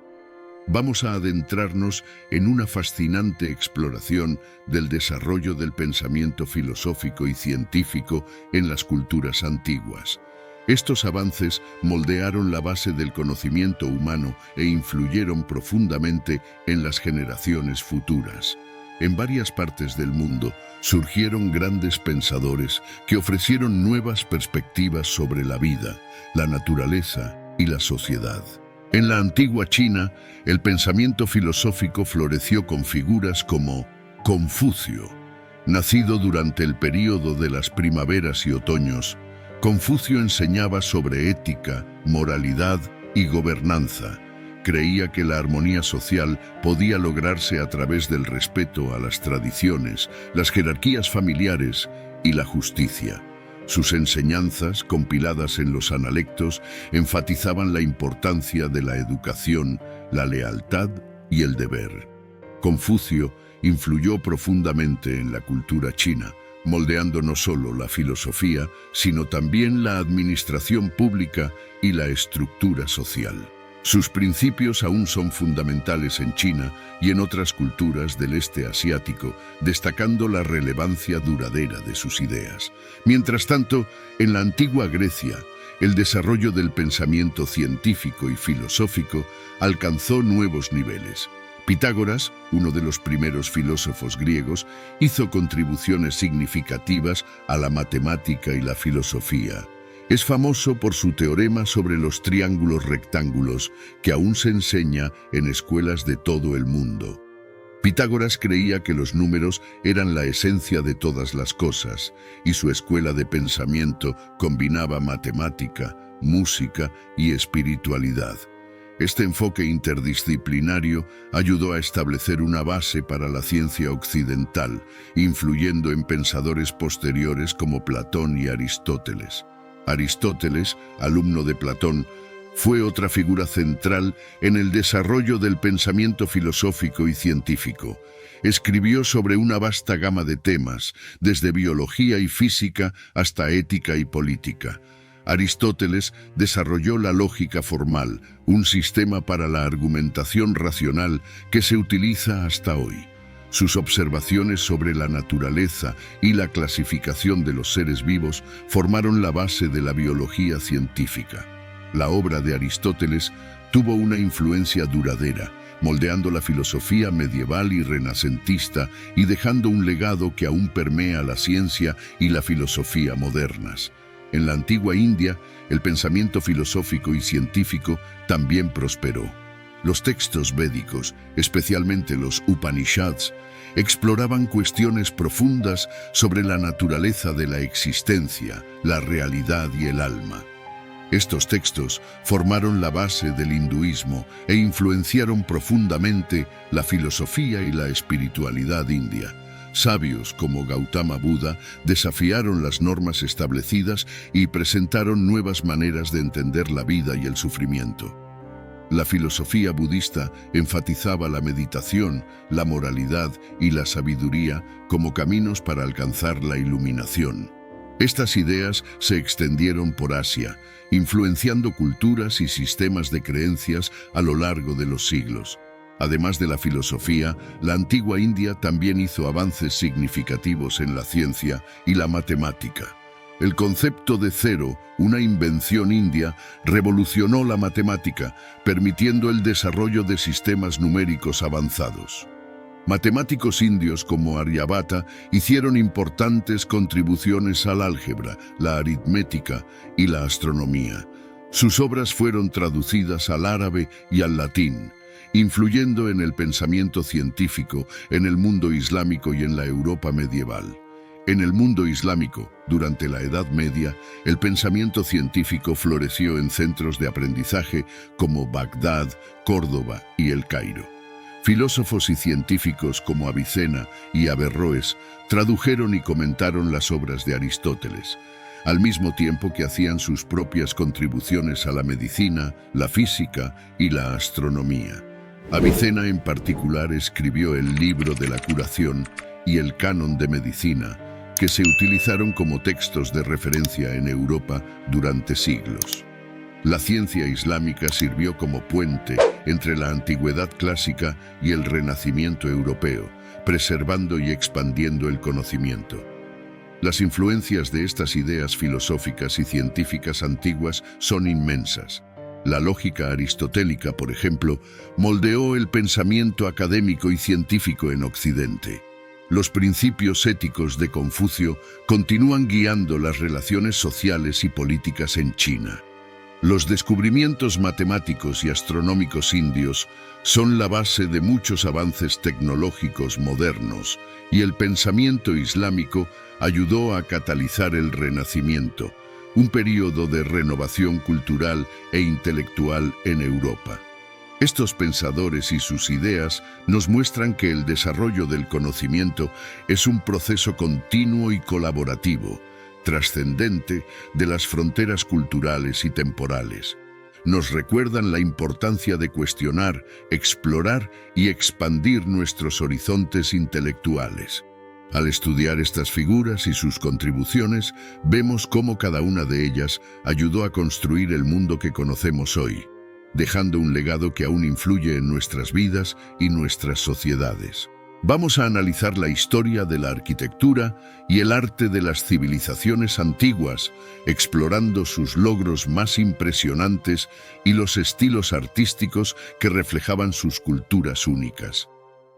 Vamos a adentrarnos en una fascinante exploración del desarrollo del pensamiento filosófico y científico en las culturas antiguas. Estos avances moldearon la base del conocimiento humano e influyeron profundamente en las generaciones futuras. En varias partes del mundo surgieron grandes pensadores que ofrecieron nuevas perspectivas sobre la vida, la naturaleza y la sociedad. En la antigua China, el pensamiento filosófico floreció con figuras como Confucio. Nacido durante el período de las primaveras y otoños, Confucio enseñaba sobre ética, moralidad y gobernanza. Creía que la armonía social podía lograrse a través del respeto a las tradiciones, las jerarquías familiares y la justicia. Sus enseñanzas, compiladas en los Analectos, enfatizaban la importancia de la educación, la lealtad y el deber. Confucio influyó profundamente en la cultura china, moldeando no solo la filosofía, sino también la administración pública y la estructura social. Sus principios aún son fundamentales en China y en otras culturas del este asiático, destacando la relevancia duradera de sus ideas. Mientras tanto, en la antigua Grecia, el desarrollo del pensamiento científico y filosófico alcanzó nuevos niveles. Pitágoras, uno de los primeros filósofos griegos, hizo contribuciones significativas a la matemática y la filosofía. Es famoso por su teorema sobre los triángulos rectángulos, que aún se enseña en escuelas de todo el mundo. Pitágoras creía que los números eran la esencia de todas las cosas, y su escuela de pensamiento combinaba matemática, música y espiritualidad. Este enfoque interdisciplinario ayudó a establecer una base para la ciencia occidental, influyendo en pensadores posteriores como Platón y Aristóteles. Aristóteles, alumno de Platón, fue otra figura central en el desarrollo del pensamiento filosófico y científico. Escribió sobre una vasta gama de temas, desde biología y física hasta ética y política. Aristóteles desarrolló la lógica formal, un sistema para la argumentación racional que se utiliza hasta hoy. Sus observaciones sobre la naturaleza y la clasificación de los seres vivos formaron la base de la biología científica. La obra de Aristóteles tuvo una influencia duradera, moldeando la filosofía medieval y renacentista y dejando un legado que aún permea la ciencia y la filosofía modernas. En la antigua India, el pensamiento filosófico y científico también prosperó. Los textos védicos, especialmente los Upanishads, exploraban cuestiones profundas sobre la naturaleza de la existencia, la realidad y el alma. Estos textos formaron la base del hinduismo e influenciaron profundamente la filosofía y la espiritualidad india. Sabios como Gautama Buda desafiaron las normas establecidas y presentaron nuevas maneras de entender la vida y el sufrimiento. La filosofía budista enfatizaba la meditación, la moralidad y la sabiduría como caminos para alcanzar la iluminación. Estas ideas se extendieron por Asia, influenciando culturas y sistemas de creencias a lo largo de los siglos. Además de la filosofía, la antigua India también hizo avances significativos en la ciencia y la matemática. El concepto de cero, una invención india, revolucionó la matemática, permitiendo el desarrollo de sistemas numéricos avanzados. Matemáticos indios como Aryabhata hicieron importantes contribuciones al álgebra, la aritmética y la astronomía. Sus obras fueron traducidas al árabe y al latín, influyendo en el pensamiento científico, en el mundo islámico y en la Europa medieval. En el mundo islámico, durante la Edad Media, el pensamiento científico floreció en centros de aprendizaje como Bagdad, Córdoba y El Cairo. Filósofos y científicos como Avicena y Averroes tradujeron y comentaron las obras de Aristóteles, al mismo tiempo que hacían sus propias contribuciones a la medicina, la física y la astronomía. Avicena en particular escribió el Libro de la Curación y el Canon de Medicina, que se utilizaron como textos de referencia en Europa durante siglos. La ciencia islámica sirvió como puente entre la antigüedad clásica y el Renacimiento europeo, preservando y expandiendo el conocimiento. Las influencias de estas ideas filosóficas y científicas antiguas son inmensas. La lógica aristotélica, por ejemplo, moldeó el pensamiento académico y científico en Occidente. Los principios éticos de Confucio continúan guiando las relaciones sociales y políticas en China. Los descubrimientos matemáticos y astronómicos indios son la base de muchos avances tecnológicos modernos, y el pensamiento islámico ayudó a catalizar el Renacimiento, un período de renovación cultural e intelectual en Europa. Estos pensadores y sus ideas nos muestran que el desarrollo del conocimiento es un proceso continuo y colaborativo, trascendente de las fronteras culturales y temporales. Nos recuerdan la importancia de cuestionar, explorar y expandir nuestros horizontes intelectuales. Al estudiar estas figuras y sus contribuciones, vemos cómo cada una de ellas ayudó a construir el mundo que conocemos hoy, dejando un legado que aún influye en nuestras vidas y nuestras sociedades. Vamos a analizar la historia de la arquitectura y el arte de las civilizaciones antiguas, explorando sus logros más impresionantes y los estilos artísticos que reflejaban sus culturas únicas.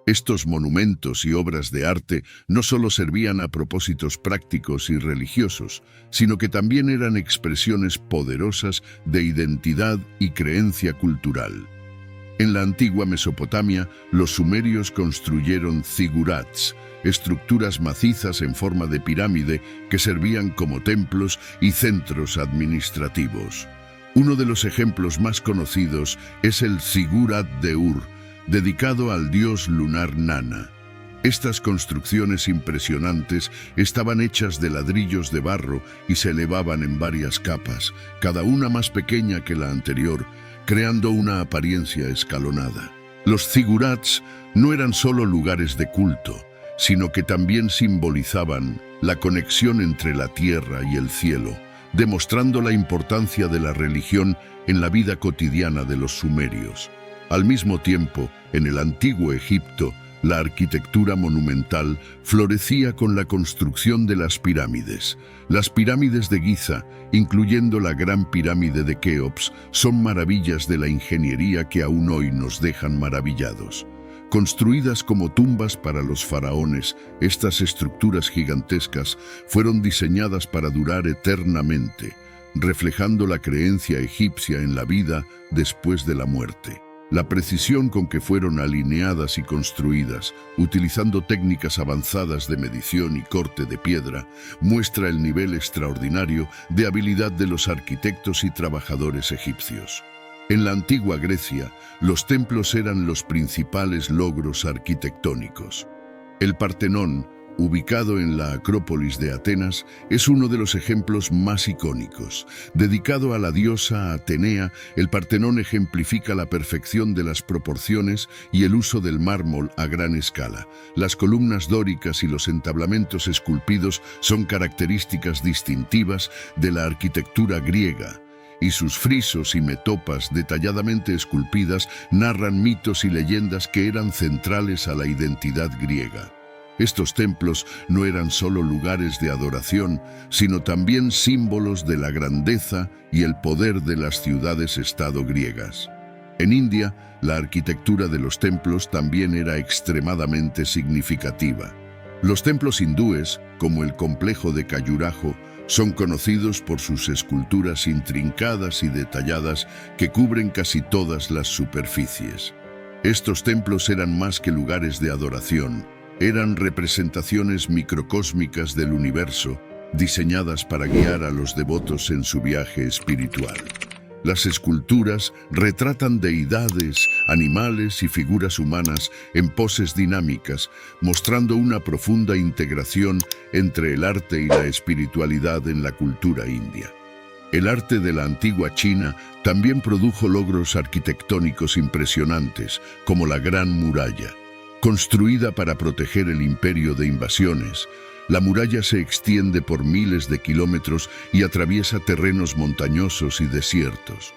Estos monumentos y obras de arte no solo servían a propósitos prácticos y religiosos, sino que también eran expresiones poderosas de identidad y creencia cultural. En la antigua Mesopotamia, los sumerios construyeron zigurats, estructuras macizas en forma de pirámide que servían como templos y centros administrativos. Uno de los ejemplos más conocidos es el Zigurat de Ur, dedicado al dios lunar Nana. Estas construcciones impresionantes estaban hechas de ladrillos de barro y se elevaban en varias capas, cada una más pequeña que la anterior, creando una apariencia escalonada. Los zigurats no eran solo lugares de culto, sino que también simbolizaban la conexión entre la tierra y el cielo, demostrando la importancia de la religión en la vida cotidiana de los sumerios. Al mismo tiempo, en el antiguo Egipto, la arquitectura monumental florecía con la construcción de las pirámides. Las pirámides de Giza, incluyendo la Gran Pirámide de Keops, son maravillas de la ingeniería que aún hoy nos dejan maravillados. Construidas como tumbas para los faraones, estas estructuras gigantescas fueron diseñadas para durar eternamente, reflejando la creencia egipcia en la vida después de la muerte. La precisión con que fueron alineadas y construidas, utilizando técnicas avanzadas de medición y corte de piedra, muestra el nivel extraordinario de habilidad de los arquitectos y trabajadores egipcios. En la antigua Grecia, los templos eran los principales logros arquitectónicos. El Partenón, ubicado en la Acrópolis de Atenas, es uno de los ejemplos más icónicos. Dedicado a la diosa Atenea, el Partenón ejemplifica la perfección de las proporciones y el uso del mármol a gran escala. Las columnas dóricas y los entablamentos esculpidos son características distintivas de la arquitectura griega, y sus frisos y metopas detalladamente esculpidas narran mitos y leyendas que eran centrales a la identidad griega. Estos templos no eran solo lugares de adoración, sino también símbolos de la grandeza y el poder de las ciudades-estado griegas. En India, la arquitectura de los templos también era extremadamente significativa. Los templos hindúes, como el complejo de Khajuraho, son conocidos por sus esculturas intrincadas y detalladas que cubren casi todas las superficies. Estos templos eran más que lugares de adoración, eran representaciones microcósmicas del universo, diseñadas para guiar a los devotos en su viaje espiritual. Las esculturas retratan deidades, animales y figuras humanas en poses dinámicas, mostrando una profunda integración entre el arte y la espiritualidad en la cultura india. El arte de la antigua China también produjo logros arquitectónicos impresionantes, como la Gran Muralla. Construida para proteger el imperio de invasiones, la muralla se extiende por miles de kilómetros y atraviesa terrenos montañosos y desiertos.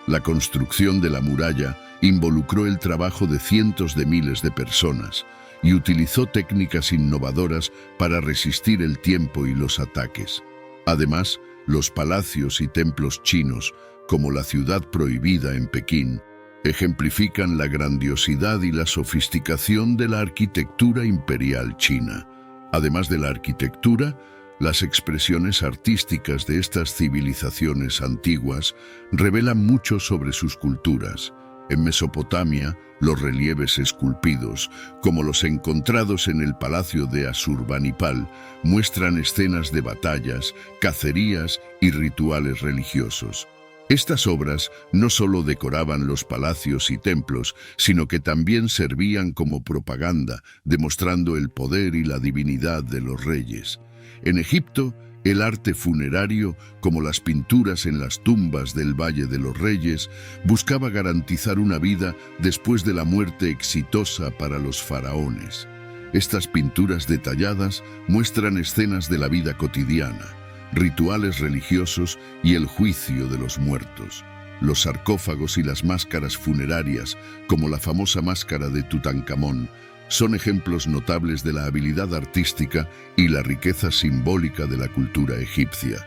La construcción de la muralla involucró el trabajo de cientos de miles de personas y utilizó técnicas innovadoras para resistir el tiempo y los ataques. Además, los palacios y templos chinos, como la Ciudad Prohibida en Pekín, ejemplifican la grandiosidad y la sofisticación de la arquitectura imperial china. Además de la arquitectura, las expresiones artísticas de estas civilizaciones antiguas revelan mucho sobre sus culturas. En Mesopotamia, los relieves esculpidos, como los encontrados en el palacio de Asurbanipal, muestran escenas de batallas, cacerías y rituales religiosos. Estas obras no solo decoraban los palacios y templos, sino que también servían como propaganda, demostrando el poder y la divinidad de los reyes. En Egipto, el arte funerario, como las pinturas en las tumbas del Valle de los Reyes, buscaba garantizar una vida después de la muerte exitosa para los faraones. Estas pinturas detalladas muestran escenas de la vida cotidiana, rituales religiosos y el juicio de los muertos. Los sarcófagos y las máscaras funerarias, como la famosa máscara de Tutankamón, son ejemplos notables de la habilidad artística y la riqueza simbólica de la cultura egipcia.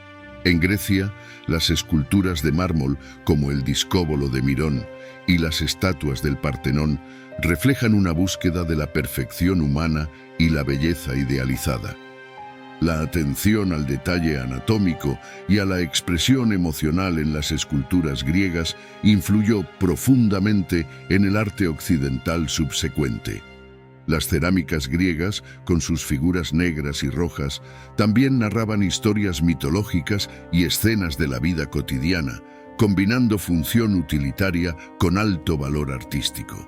En Grecia, las esculturas de mármol, como el discóbolo de Mirón y las estatuas del Partenón, reflejan una búsqueda de la perfección humana y la belleza idealizada. La atención al detalle anatómico y a la expresión emocional en las esculturas griegas influyó profundamente en el arte occidental subsecuente. Las cerámicas griegas, con sus figuras negras y rojas, también narraban historias mitológicas y escenas de la vida cotidiana, combinando función utilitaria con alto valor artístico.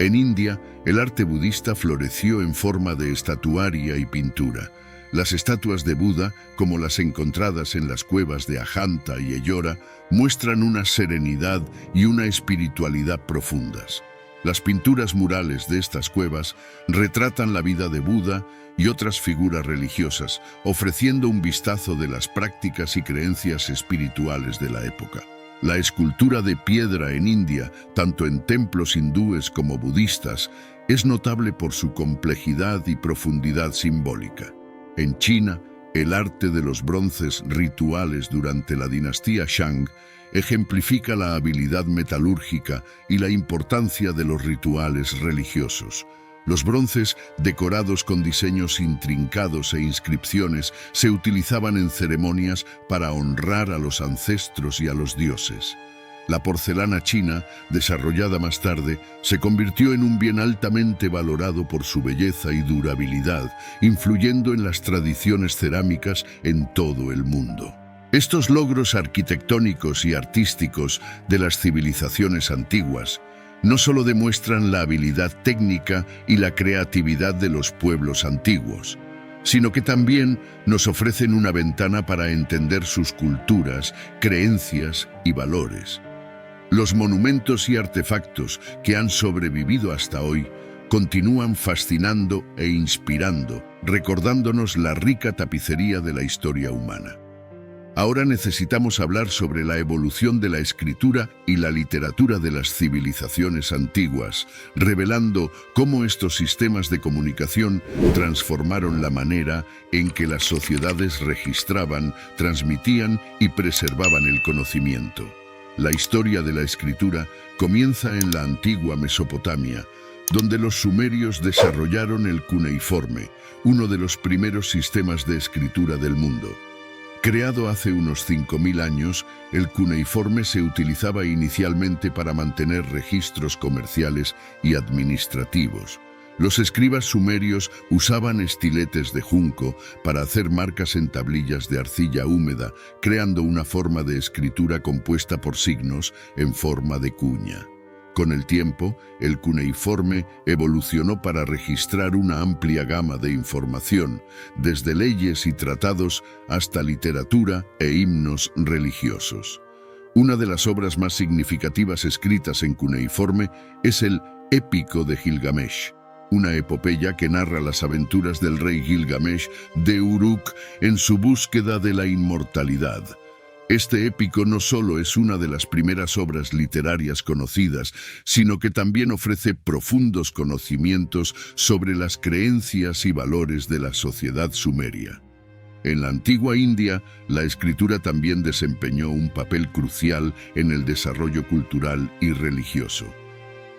En India, el arte budista floreció en forma de estatuaria y pintura. Las estatuas de Buda, como las encontradas en las cuevas de Ajanta y Ellora, muestran una serenidad y una espiritualidad profundas. Las pinturas murales de estas cuevas retratan la vida de Buda y otras figuras religiosas, ofreciendo un vistazo de las prácticas y creencias espirituales de la época. La escultura de piedra en India, tanto en templos hindúes como budistas, es notable por su complejidad y profundidad simbólica. En China, el arte de los bronces rituales durante la dinastía Shang ejemplifica la habilidad metalúrgica y la importancia de los rituales religiosos. Los bronces, decorados con diseños intrincados e inscripciones, se utilizaban en ceremonias para honrar a los ancestros y a los dioses. La porcelana china, desarrollada más tarde, se convirtió en un bien altamente valorado por su belleza y durabilidad, influyendo en las tradiciones cerámicas en todo el mundo. Estos logros arquitectónicos y artísticos de las civilizaciones antiguas no solo demuestran la habilidad técnica y la creatividad de los pueblos antiguos, sino que también nos ofrecen una ventana para entender sus culturas, creencias y valores. Los monumentos y artefactos que han sobrevivido hasta hoy continúan fascinando e inspirando, recordándonos la rica tapicería de la historia humana. Ahora necesitamos hablar sobre la evolución de la escritura y la literatura de las civilizaciones antiguas, revelando cómo estos sistemas de comunicación transformaron la manera en que las sociedades registraban, transmitían y preservaban el conocimiento. La historia de la escritura comienza en la antigua Mesopotamia, donde los sumerios desarrollaron el cuneiforme, uno de los primeros sistemas de escritura del mundo. Creado hace unos 5000 años, el cuneiforme se utilizaba inicialmente para mantener registros comerciales y administrativos. Los escribas sumerios usaban estiletes de junco para hacer marcas en tablillas de arcilla húmeda, creando una forma de escritura compuesta por signos en forma de cuña. Con el tiempo, el cuneiforme evolucionó para registrar una amplia gama de información, desde leyes y tratados hasta literatura e himnos religiosos. Una de las obras más significativas escritas en cuneiforme es el Épico de Gilgamesh, una epopeya que narra las aventuras del rey Gilgamesh de Uruk en su búsqueda de la inmortalidad. Este épico no solo es una de las primeras obras literarias conocidas, sino que también ofrece profundos conocimientos sobre las creencias y valores de la sociedad sumeria. En la antigua India, la escritura también desempeñó un papel crucial en el desarrollo cultural y religioso.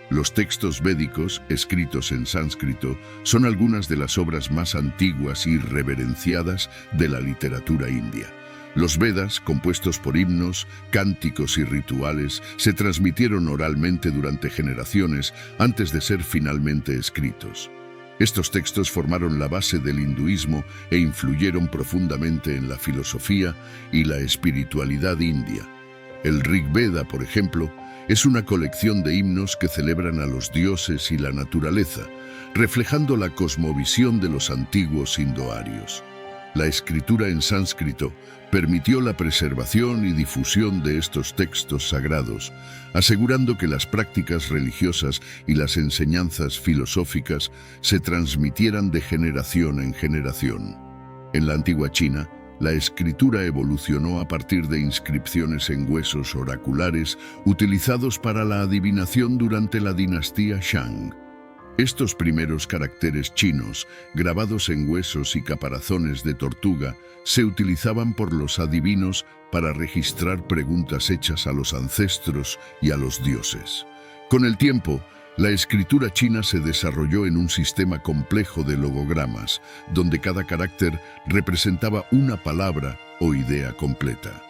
Los textos védicos, escritos en sánscrito, son algunas de las obras más antiguas y reverenciadas de la literatura india. Los Vedas, compuestos por himnos, cánticos y rituales, se transmitieron oralmente durante generaciones antes de ser finalmente escritos. Estos textos formaron la base del hinduismo e influyeron profundamente en la filosofía y la espiritualidad india. El Rig Veda, por ejemplo, es una colección de himnos que celebran a los dioses y la naturaleza, reflejando la cosmovisión de los antiguos indoarios. La escritura en sánscrito permitió la preservación y difusión de estos textos sagrados, asegurando que las prácticas religiosas y las enseñanzas filosóficas se transmitieran de generación en generación. En la antigua China, la escritura evolucionó a partir de inscripciones en huesos oraculares utilizados para la adivinación durante la dinastía Shang. Estos primeros caracteres chinos, grabados en huesos y caparazones de tortuga, se utilizaban por los adivinos para registrar preguntas hechas a los ancestros y a los dioses. Con el tiempo, la escritura china se desarrolló en un sistema complejo de logogramas, donde cada carácter representaba una palabra o idea completa.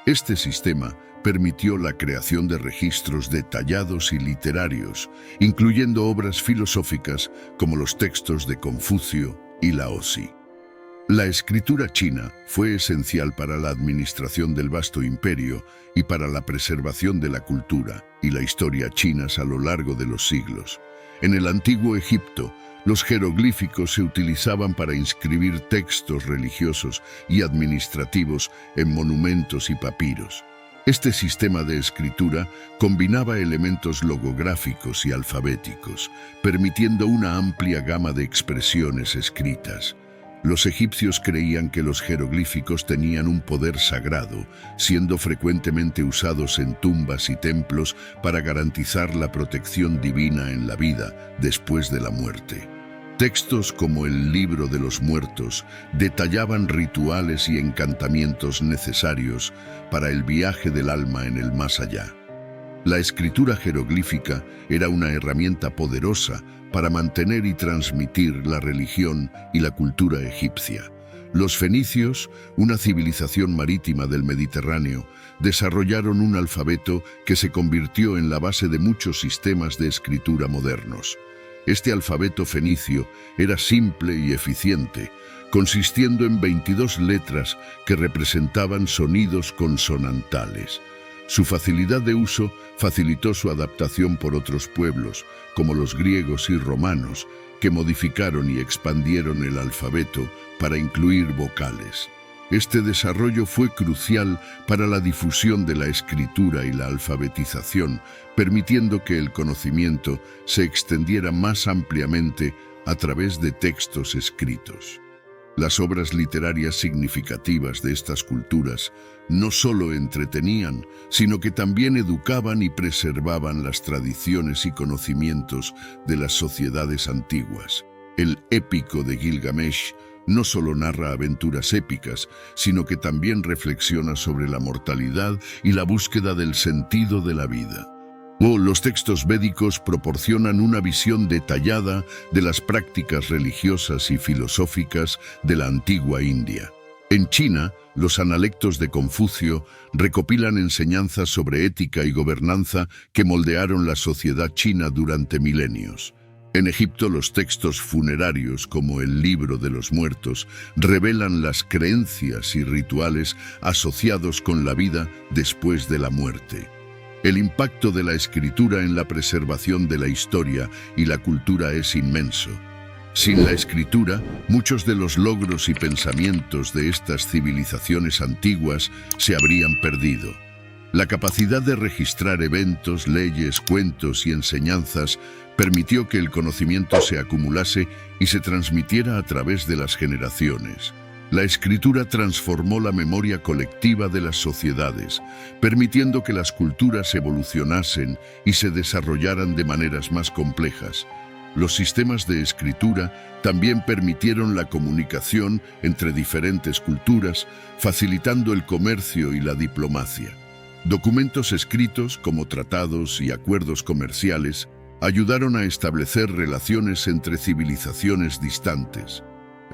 Este sistema permitió la creación de registros detallados y literarios, incluyendo obras filosóficas como los textos de Confucio y Laozi. La escritura china fue esencial para la administración del vasto imperio y para la preservación de la cultura y la historia chinas a lo largo de los siglos. En el antiguo Egipto, los jeroglíficos se utilizaban para inscribir textos religiosos y administrativos en monumentos y papiros. Este sistema de escritura combinaba elementos logográficos y alfabéticos, permitiendo una amplia gama de expresiones escritas. Los egipcios creían que los jeroglíficos tenían un poder sagrado, siendo frecuentemente usados en tumbas y templos para garantizar la protección divina en la vida después de la muerte. Textos como el Libro de los Muertos detallaban rituales y encantamientos necesarios para el viaje del alma en el más allá. La escritura jeroglífica era una herramienta poderosa para mantener y transmitir la religión y la cultura egipcia. Los fenicios, una civilización marítima del Mediterráneo, desarrollaron un alfabeto que se convirtió en la base de muchos sistemas de escritura modernos. Este alfabeto fenicio era simple y eficiente, consistiendo en 22 letras que representaban sonidos consonantales. Su facilidad de uso facilitó su adaptación por otros pueblos, como los griegos y romanos, que modificaron y expandieron el alfabeto para incluir vocales. Este desarrollo fue crucial para la difusión de la escritura y la alfabetización, permitiendo que el conocimiento se extendiera más ampliamente a través de textos escritos. Las obras literarias significativas de estas culturas no solo entretenían, sino que también educaban y preservaban las tradiciones y conocimientos de las sociedades antiguas. El Épico de Gilgamesh no solo narra aventuras épicas, sino que también reflexiona sobre la mortalidad y la búsqueda del sentido de la vida. Los textos védicos proporcionan una visión detallada de las prácticas religiosas y filosóficas de la antigua India. En China, los analectos de Confucio recopilan enseñanzas sobre ética y gobernanza que moldearon la sociedad china durante milenios. En Egipto, los textos funerarios, como el Libro de los Muertos, revelan las creencias y rituales asociados con la vida después de la muerte. El impacto de la escritura en la preservación de la historia y la cultura es inmenso. Sin la escritura, muchos de los logros y pensamientos de estas civilizaciones antiguas se habrían perdido. La capacidad de registrar eventos, leyes, cuentos y enseñanzas permitió que el conocimiento se acumulase y se transmitiera a través de las generaciones. La escritura transformó la memoria colectiva de las sociedades, permitiendo que las culturas evolucionasen y se desarrollaran de maneras más complejas. Los sistemas de escritura también permitieron la comunicación entre diferentes culturas, facilitando el comercio y la diplomacia. Documentos escritos, como tratados y acuerdos comerciales, ayudaron a establecer relaciones entre civilizaciones distantes.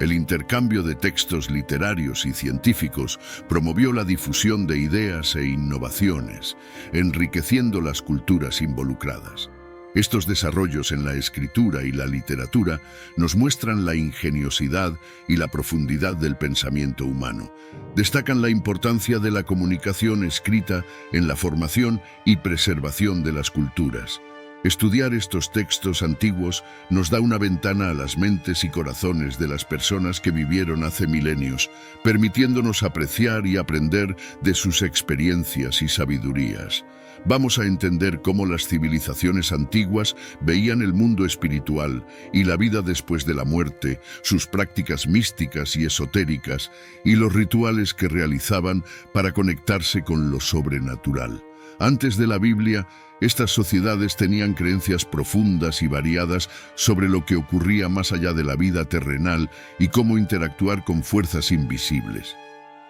El intercambio de textos literarios y científicos promovió la difusión de ideas e innovaciones, enriqueciendo las culturas involucradas. Estos desarrollos en la escritura y la literatura nos muestran la ingeniosidad y la profundidad del pensamiento humano. Destacan la importancia de la comunicación escrita en la formación y preservación de las culturas. Estudiar estos textos antiguos nos da una ventana a las mentes y corazones de las personas que vivieron hace milenios, permitiéndonos apreciar y aprender de sus experiencias y sabidurías. Vamos a entender cómo las civilizaciones antiguas veían el mundo espiritual y la vida después de la muerte, sus prácticas místicas y esotéricas, y los rituales que realizaban para conectarse con lo sobrenatural. Antes de la Biblia, estas sociedades tenían creencias profundas y variadas sobre lo que ocurría más allá de la vida terrenal y cómo interactuar con fuerzas invisibles.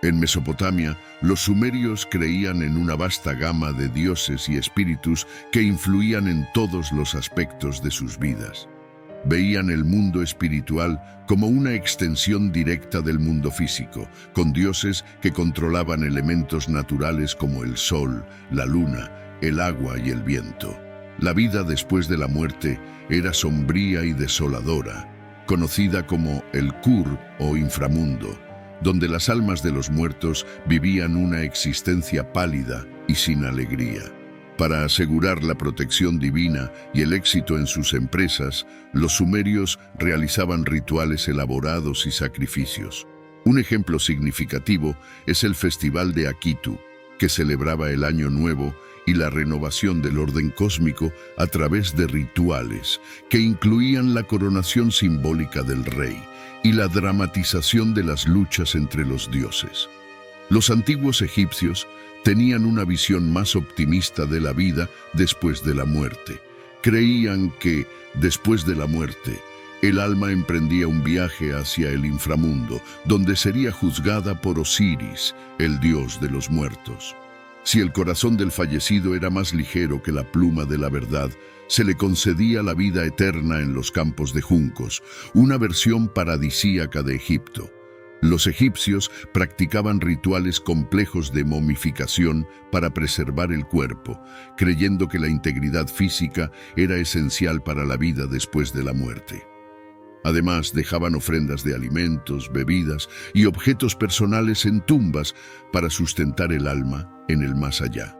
En Mesopotamia, los sumerios creían en una vasta gama de dioses y espíritus que influían en todos los aspectos de sus vidas. Veían el mundo espiritual como una extensión directa del mundo físico, con dioses que controlaban elementos naturales como el sol, la luna, el agua y el viento. La vida después de la muerte era sombría y desoladora, conocida como el Kur o inframundo, donde las almas de los muertos vivían una existencia pálida y sin alegría. Para asegurar la protección divina y el éxito en sus empresas, los sumerios realizaban rituales elaborados y sacrificios. Un ejemplo significativo es el Festival de Akitu, que celebraba el Año Nuevo y la renovación del orden cósmico a través de rituales que incluían la coronación simbólica del rey y la dramatización de las luchas entre los dioses. Los antiguos egipcios tenían una visión más optimista de la vida después de la muerte. Creían que, después de la muerte, el alma emprendía un viaje hacia el inframundo, donde sería juzgada por Osiris, el dios de los muertos. Si el corazón del fallecido era más ligero que la pluma de la verdad, se le concedía la vida eterna en los campos de juncos, una versión paradisíaca de Egipto. Los egipcios practicaban rituales complejos de momificación para preservar el cuerpo, creyendo que la integridad física era esencial para la vida después de la muerte. Además, dejaban ofrendas de alimentos, bebidas y objetos personales en tumbas para sustentar el alma en el más allá.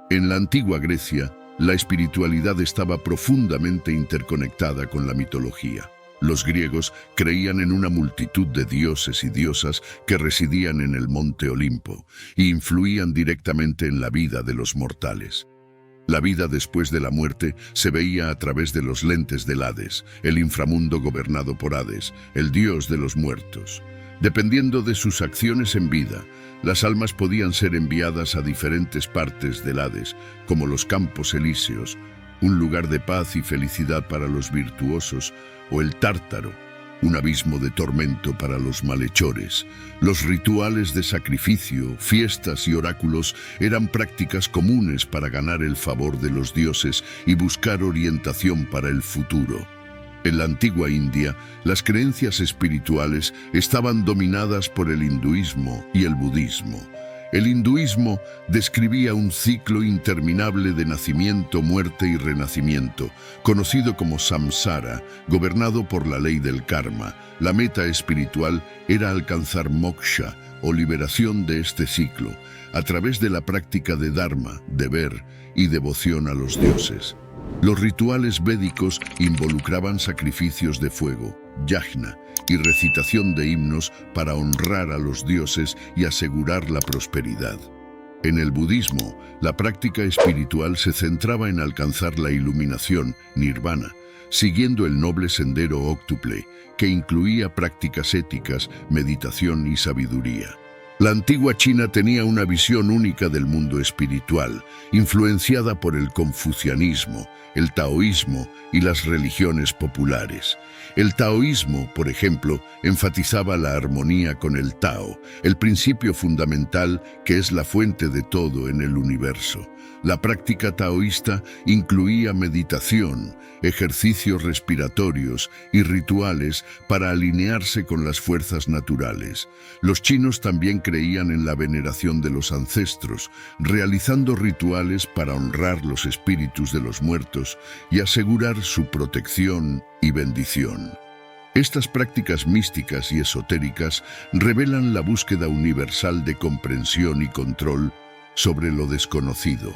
En la antigua Grecia, la espiritualidad estaba profundamente interconectada con la mitología. Los griegos creían en una multitud de dioses y diosas que residían en el monte Olimpo e influían directamente en la vida de los mortales. La vida después de la muerte se veía a través de los lentes del Hades, el inframundo gobernado por Hades, el dios de los muertos. Dependiendo de sus acciones en vida, las almas podían ser enviadas a diferentes partes del Hades, como los Campos Elíseos, un lugar de paz y felicidad para los virtuosos, o el Tártaro, un abismo de tormento para los malhechores. Los rituales de sacrificio, fiestas y oráculos eran prácticas comunes para ganar el favor de los dioses y buscar orientación para el futuro. En la antigua India, las creencias espirituales estaban dominadas por el hinduismo y el budismo. El hinduismo describía un ciclo interminable de nacimiento, muerte y renacimiento, conocido como samsara, gobernado por la ley del karma. La meta espiritual era alcanzar moksha, o liberación de este ciclo, a través de la práctica de dharma, deber y devoción a los dioses. Los rituales védicos involucraban sacrificios de fuego, yajna, y recitación de himnos para honrar a los dioses y asegurar la prosperidad. En el budismo, la práctica espiritual se centraba en alcanzar la iluminación, nirvana, siguiendo el noble sendero óctuple, que incluía prácticas éticas, meditación y sabiduría. La antigua China tenía una visión única del mundo espiritual, influenciada por el confucianismo, el taoísmo y las religiones populares. El taoísmo, por ejemplo, enfatizaba la armonía con el Tao, el principio fundamental que es la fuente de todo en el universo. La práctica taoísta incluía meditación, ejercicios respiratorios y rituales para alinearse con las fuerzas naturales. Los chinos también creían en la veneración de los ancestros, realizando rituales para honrar los espíritus de los muertos y asegurar su protección y bendición. Estas prácticas místicas y esotéricas revelan la búsqueda universal de comprensión y control sobre lo desconocido.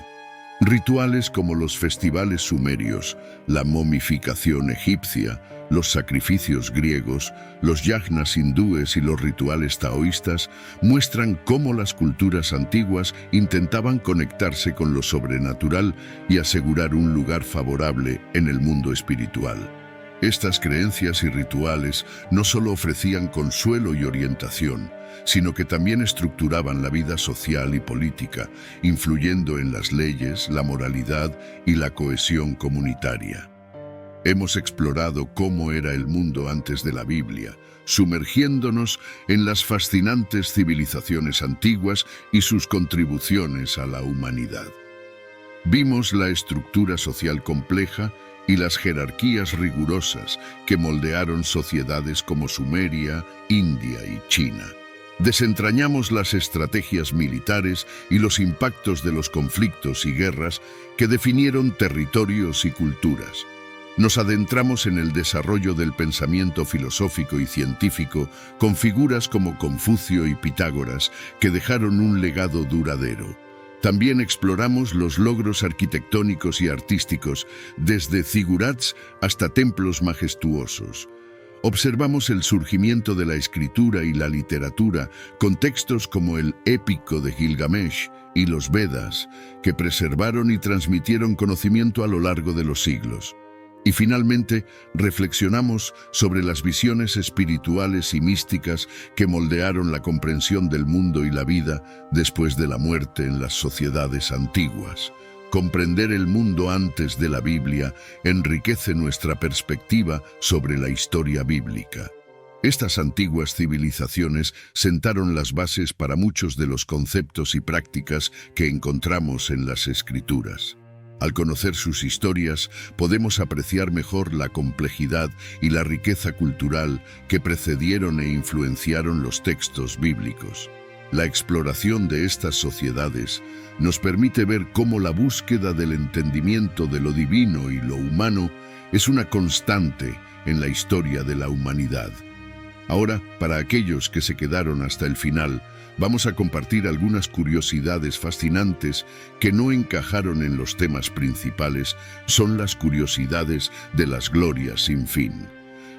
Rituales como los festivales sumerios, la momificación egipcia, los sacrificios griegos, los yajnas hindúes y los rituales taoístas muestran cómo las culturas antiguas intentaban conectarse con lo sobrenatural y asegurar un lugar favorable en el mundo espiritual. Estas creencias y rituales no solo ofrecían consuelo y orientación, sino que también estructuraban la vida social y política, influyendo en las leyes, la moralidad y la cohesión comunitaria. Hemos explorado cómo era el mundo antes de la Biblia, sumergiéndonos en las fascinantes civilizaciones antiguas y sus contribuciones a la humanidad. Vimos la estructura social compleja y las jerarquías rigurosas que moldearon sociedades como Sumeria, India y China. Desentrañamos las estrategias militares y los impactos de los conflictos y guerras que definieron territorios y culturas. Nos adentramos en el desarrollo del pensamiento filosófico y científico con figuras como Confucio y Pitágoras que dejaron un legado duradero. También exploramos los logros arquitectónicos y artísticos, desde zigurats hasta templos majestuosos. Observamos el surgimiento de la escritura y la literatura con textos como el Épico de Gilgamesh y los Vedas, que preservaron y transmitieron conocimiento a lo largo de los siglos. Y finalmente, reflexionamos sobre las visiones espirituales y místicas que moldearon la comprensión del mundo y la vida después de la muerte en las sociedades antiguas. Comprender el mundo antes de la Biblia enriquece nuestra perspectiva sobre la historia bíblica. Estas antiguas civilizaciones sentaron las bases para muchos de los conceptos y prácticas que encontramos en las Escrituras. Al conocer sus historias, podemos apreciar mejor la complejidad y la riqueza cultural que precedieron e influenciaron los textos bíblicos. La exploración de estas sociedades nos permite ver cómo la búsqueda del entendimiento de lo divino y lo humano es una constante en la historia de la humanidad. Ahora, para aquellos que se quedaron hasta el final, vamos a compartir algunas curiosidades fascinantes que no encajaron en los temas principales. Son las curiosidades de las glorias sin fin.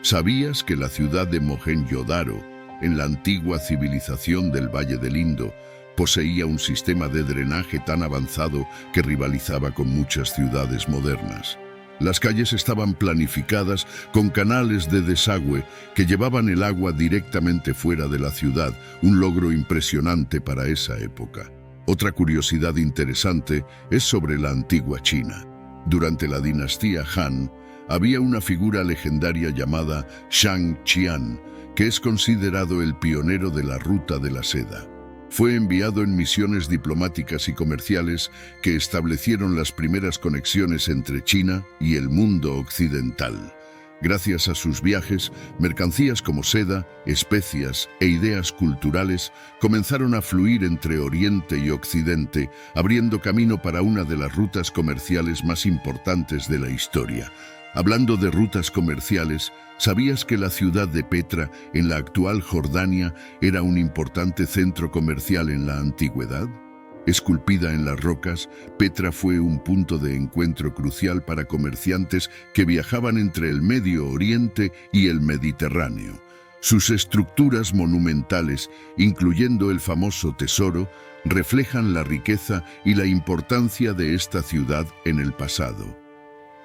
¿Sabías que la ciudad de Mohenjo-Daro, en la antigua civilización del Valle del Indo, poseía un sistema de drenaje tan avanzado que rivalizaba con muchas ciudades modernas? Las calles estaban planificadas con canales de desagüe que llevaban el agua directamente fuera de la ciudad, un logro impresionante para esa época. Otra curiosidad interesante es sobre la antigua China. Durante la dinastía Han, había una figura legendaria llamada Shang Qian, que es considerado el pionero de la ruta de la seda. Fue enviado en misiones diplomáticas y comerciales que establecieron las primeras conexiones entre China y el mundo occidental. Gracias a sus viajes, mercancías como seda, especias e ideas culturales comenzaron a fluir entre Oriente y Occidente, abriendo camino para una de las rutas comerciales más importantes de la historia. Hablando de rutas comerciales, ¿sabías que la ciudad de Petra, en la actual Jordania, era un importante centro comercial en la antigüedad? Esculpida en las rocas, Petra fue un punto de encuentro crucial para comerciantes que viajaban entre el Medio Oriente y el Mediterráneo. Sus estructuras monumentales, incluyendo el famoso tesoro, reflejan la riqueza y la importancia de esta ciudad en el pasado.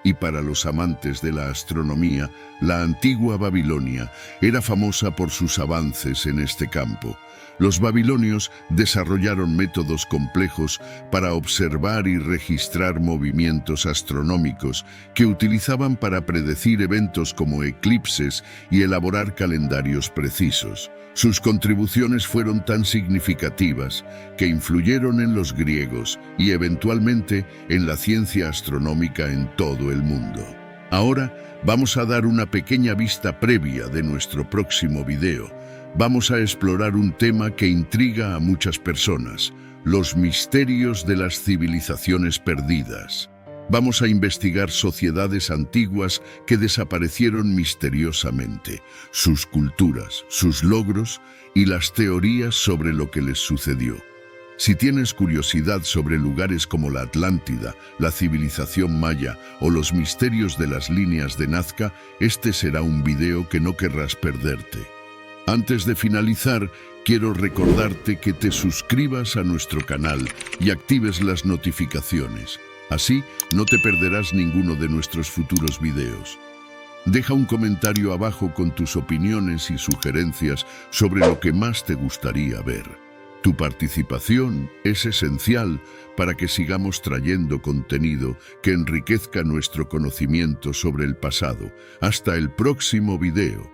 Y para los amantes de la astronomía, la antigua Babilonia era famosa por sus avances en este campo. Los babilonios desarrollaron métodos complejos para observar y registrar movimientos astronómicos que utilizaban para predecir eventos como eclipses y elaborar calendarios precisos. Sus contribuciones fueron tan significativas que influyeron en los griegos y eventualmente en la ciencia astronómica en todo el mundo. Ahora vamos a dar una pequeña vista previa de nuestro próximo video. Vamos a explorar un tema que intriga a muchas personas: los misterios de las civilizaciones perdidas. Vamos a investigar sociedades antiguas que desaparecieron misteriosamente, sus culturas, sus logros y las teorías sobre lo que les sucedió. Si tienes curiosidad sobre lugares como la Atlántida, la civilización maya o los misterios de las líneas de Nazca, este será un video que no querrás perderte. Antes de finalizar, quiero recordarte que te suscribas a nuestro canal y actives las notificaciones. Así, no te perderás ninguno de nuestros futuros videos. Deja un comentario abajo con tus opiniones y sugerencias sobre lo que más te gustaría ver. Tu participación es esencial para que sigamos trayendo contenido que enriquezca nuestro conocimiento sobre el pasado. Hasta el próximo video.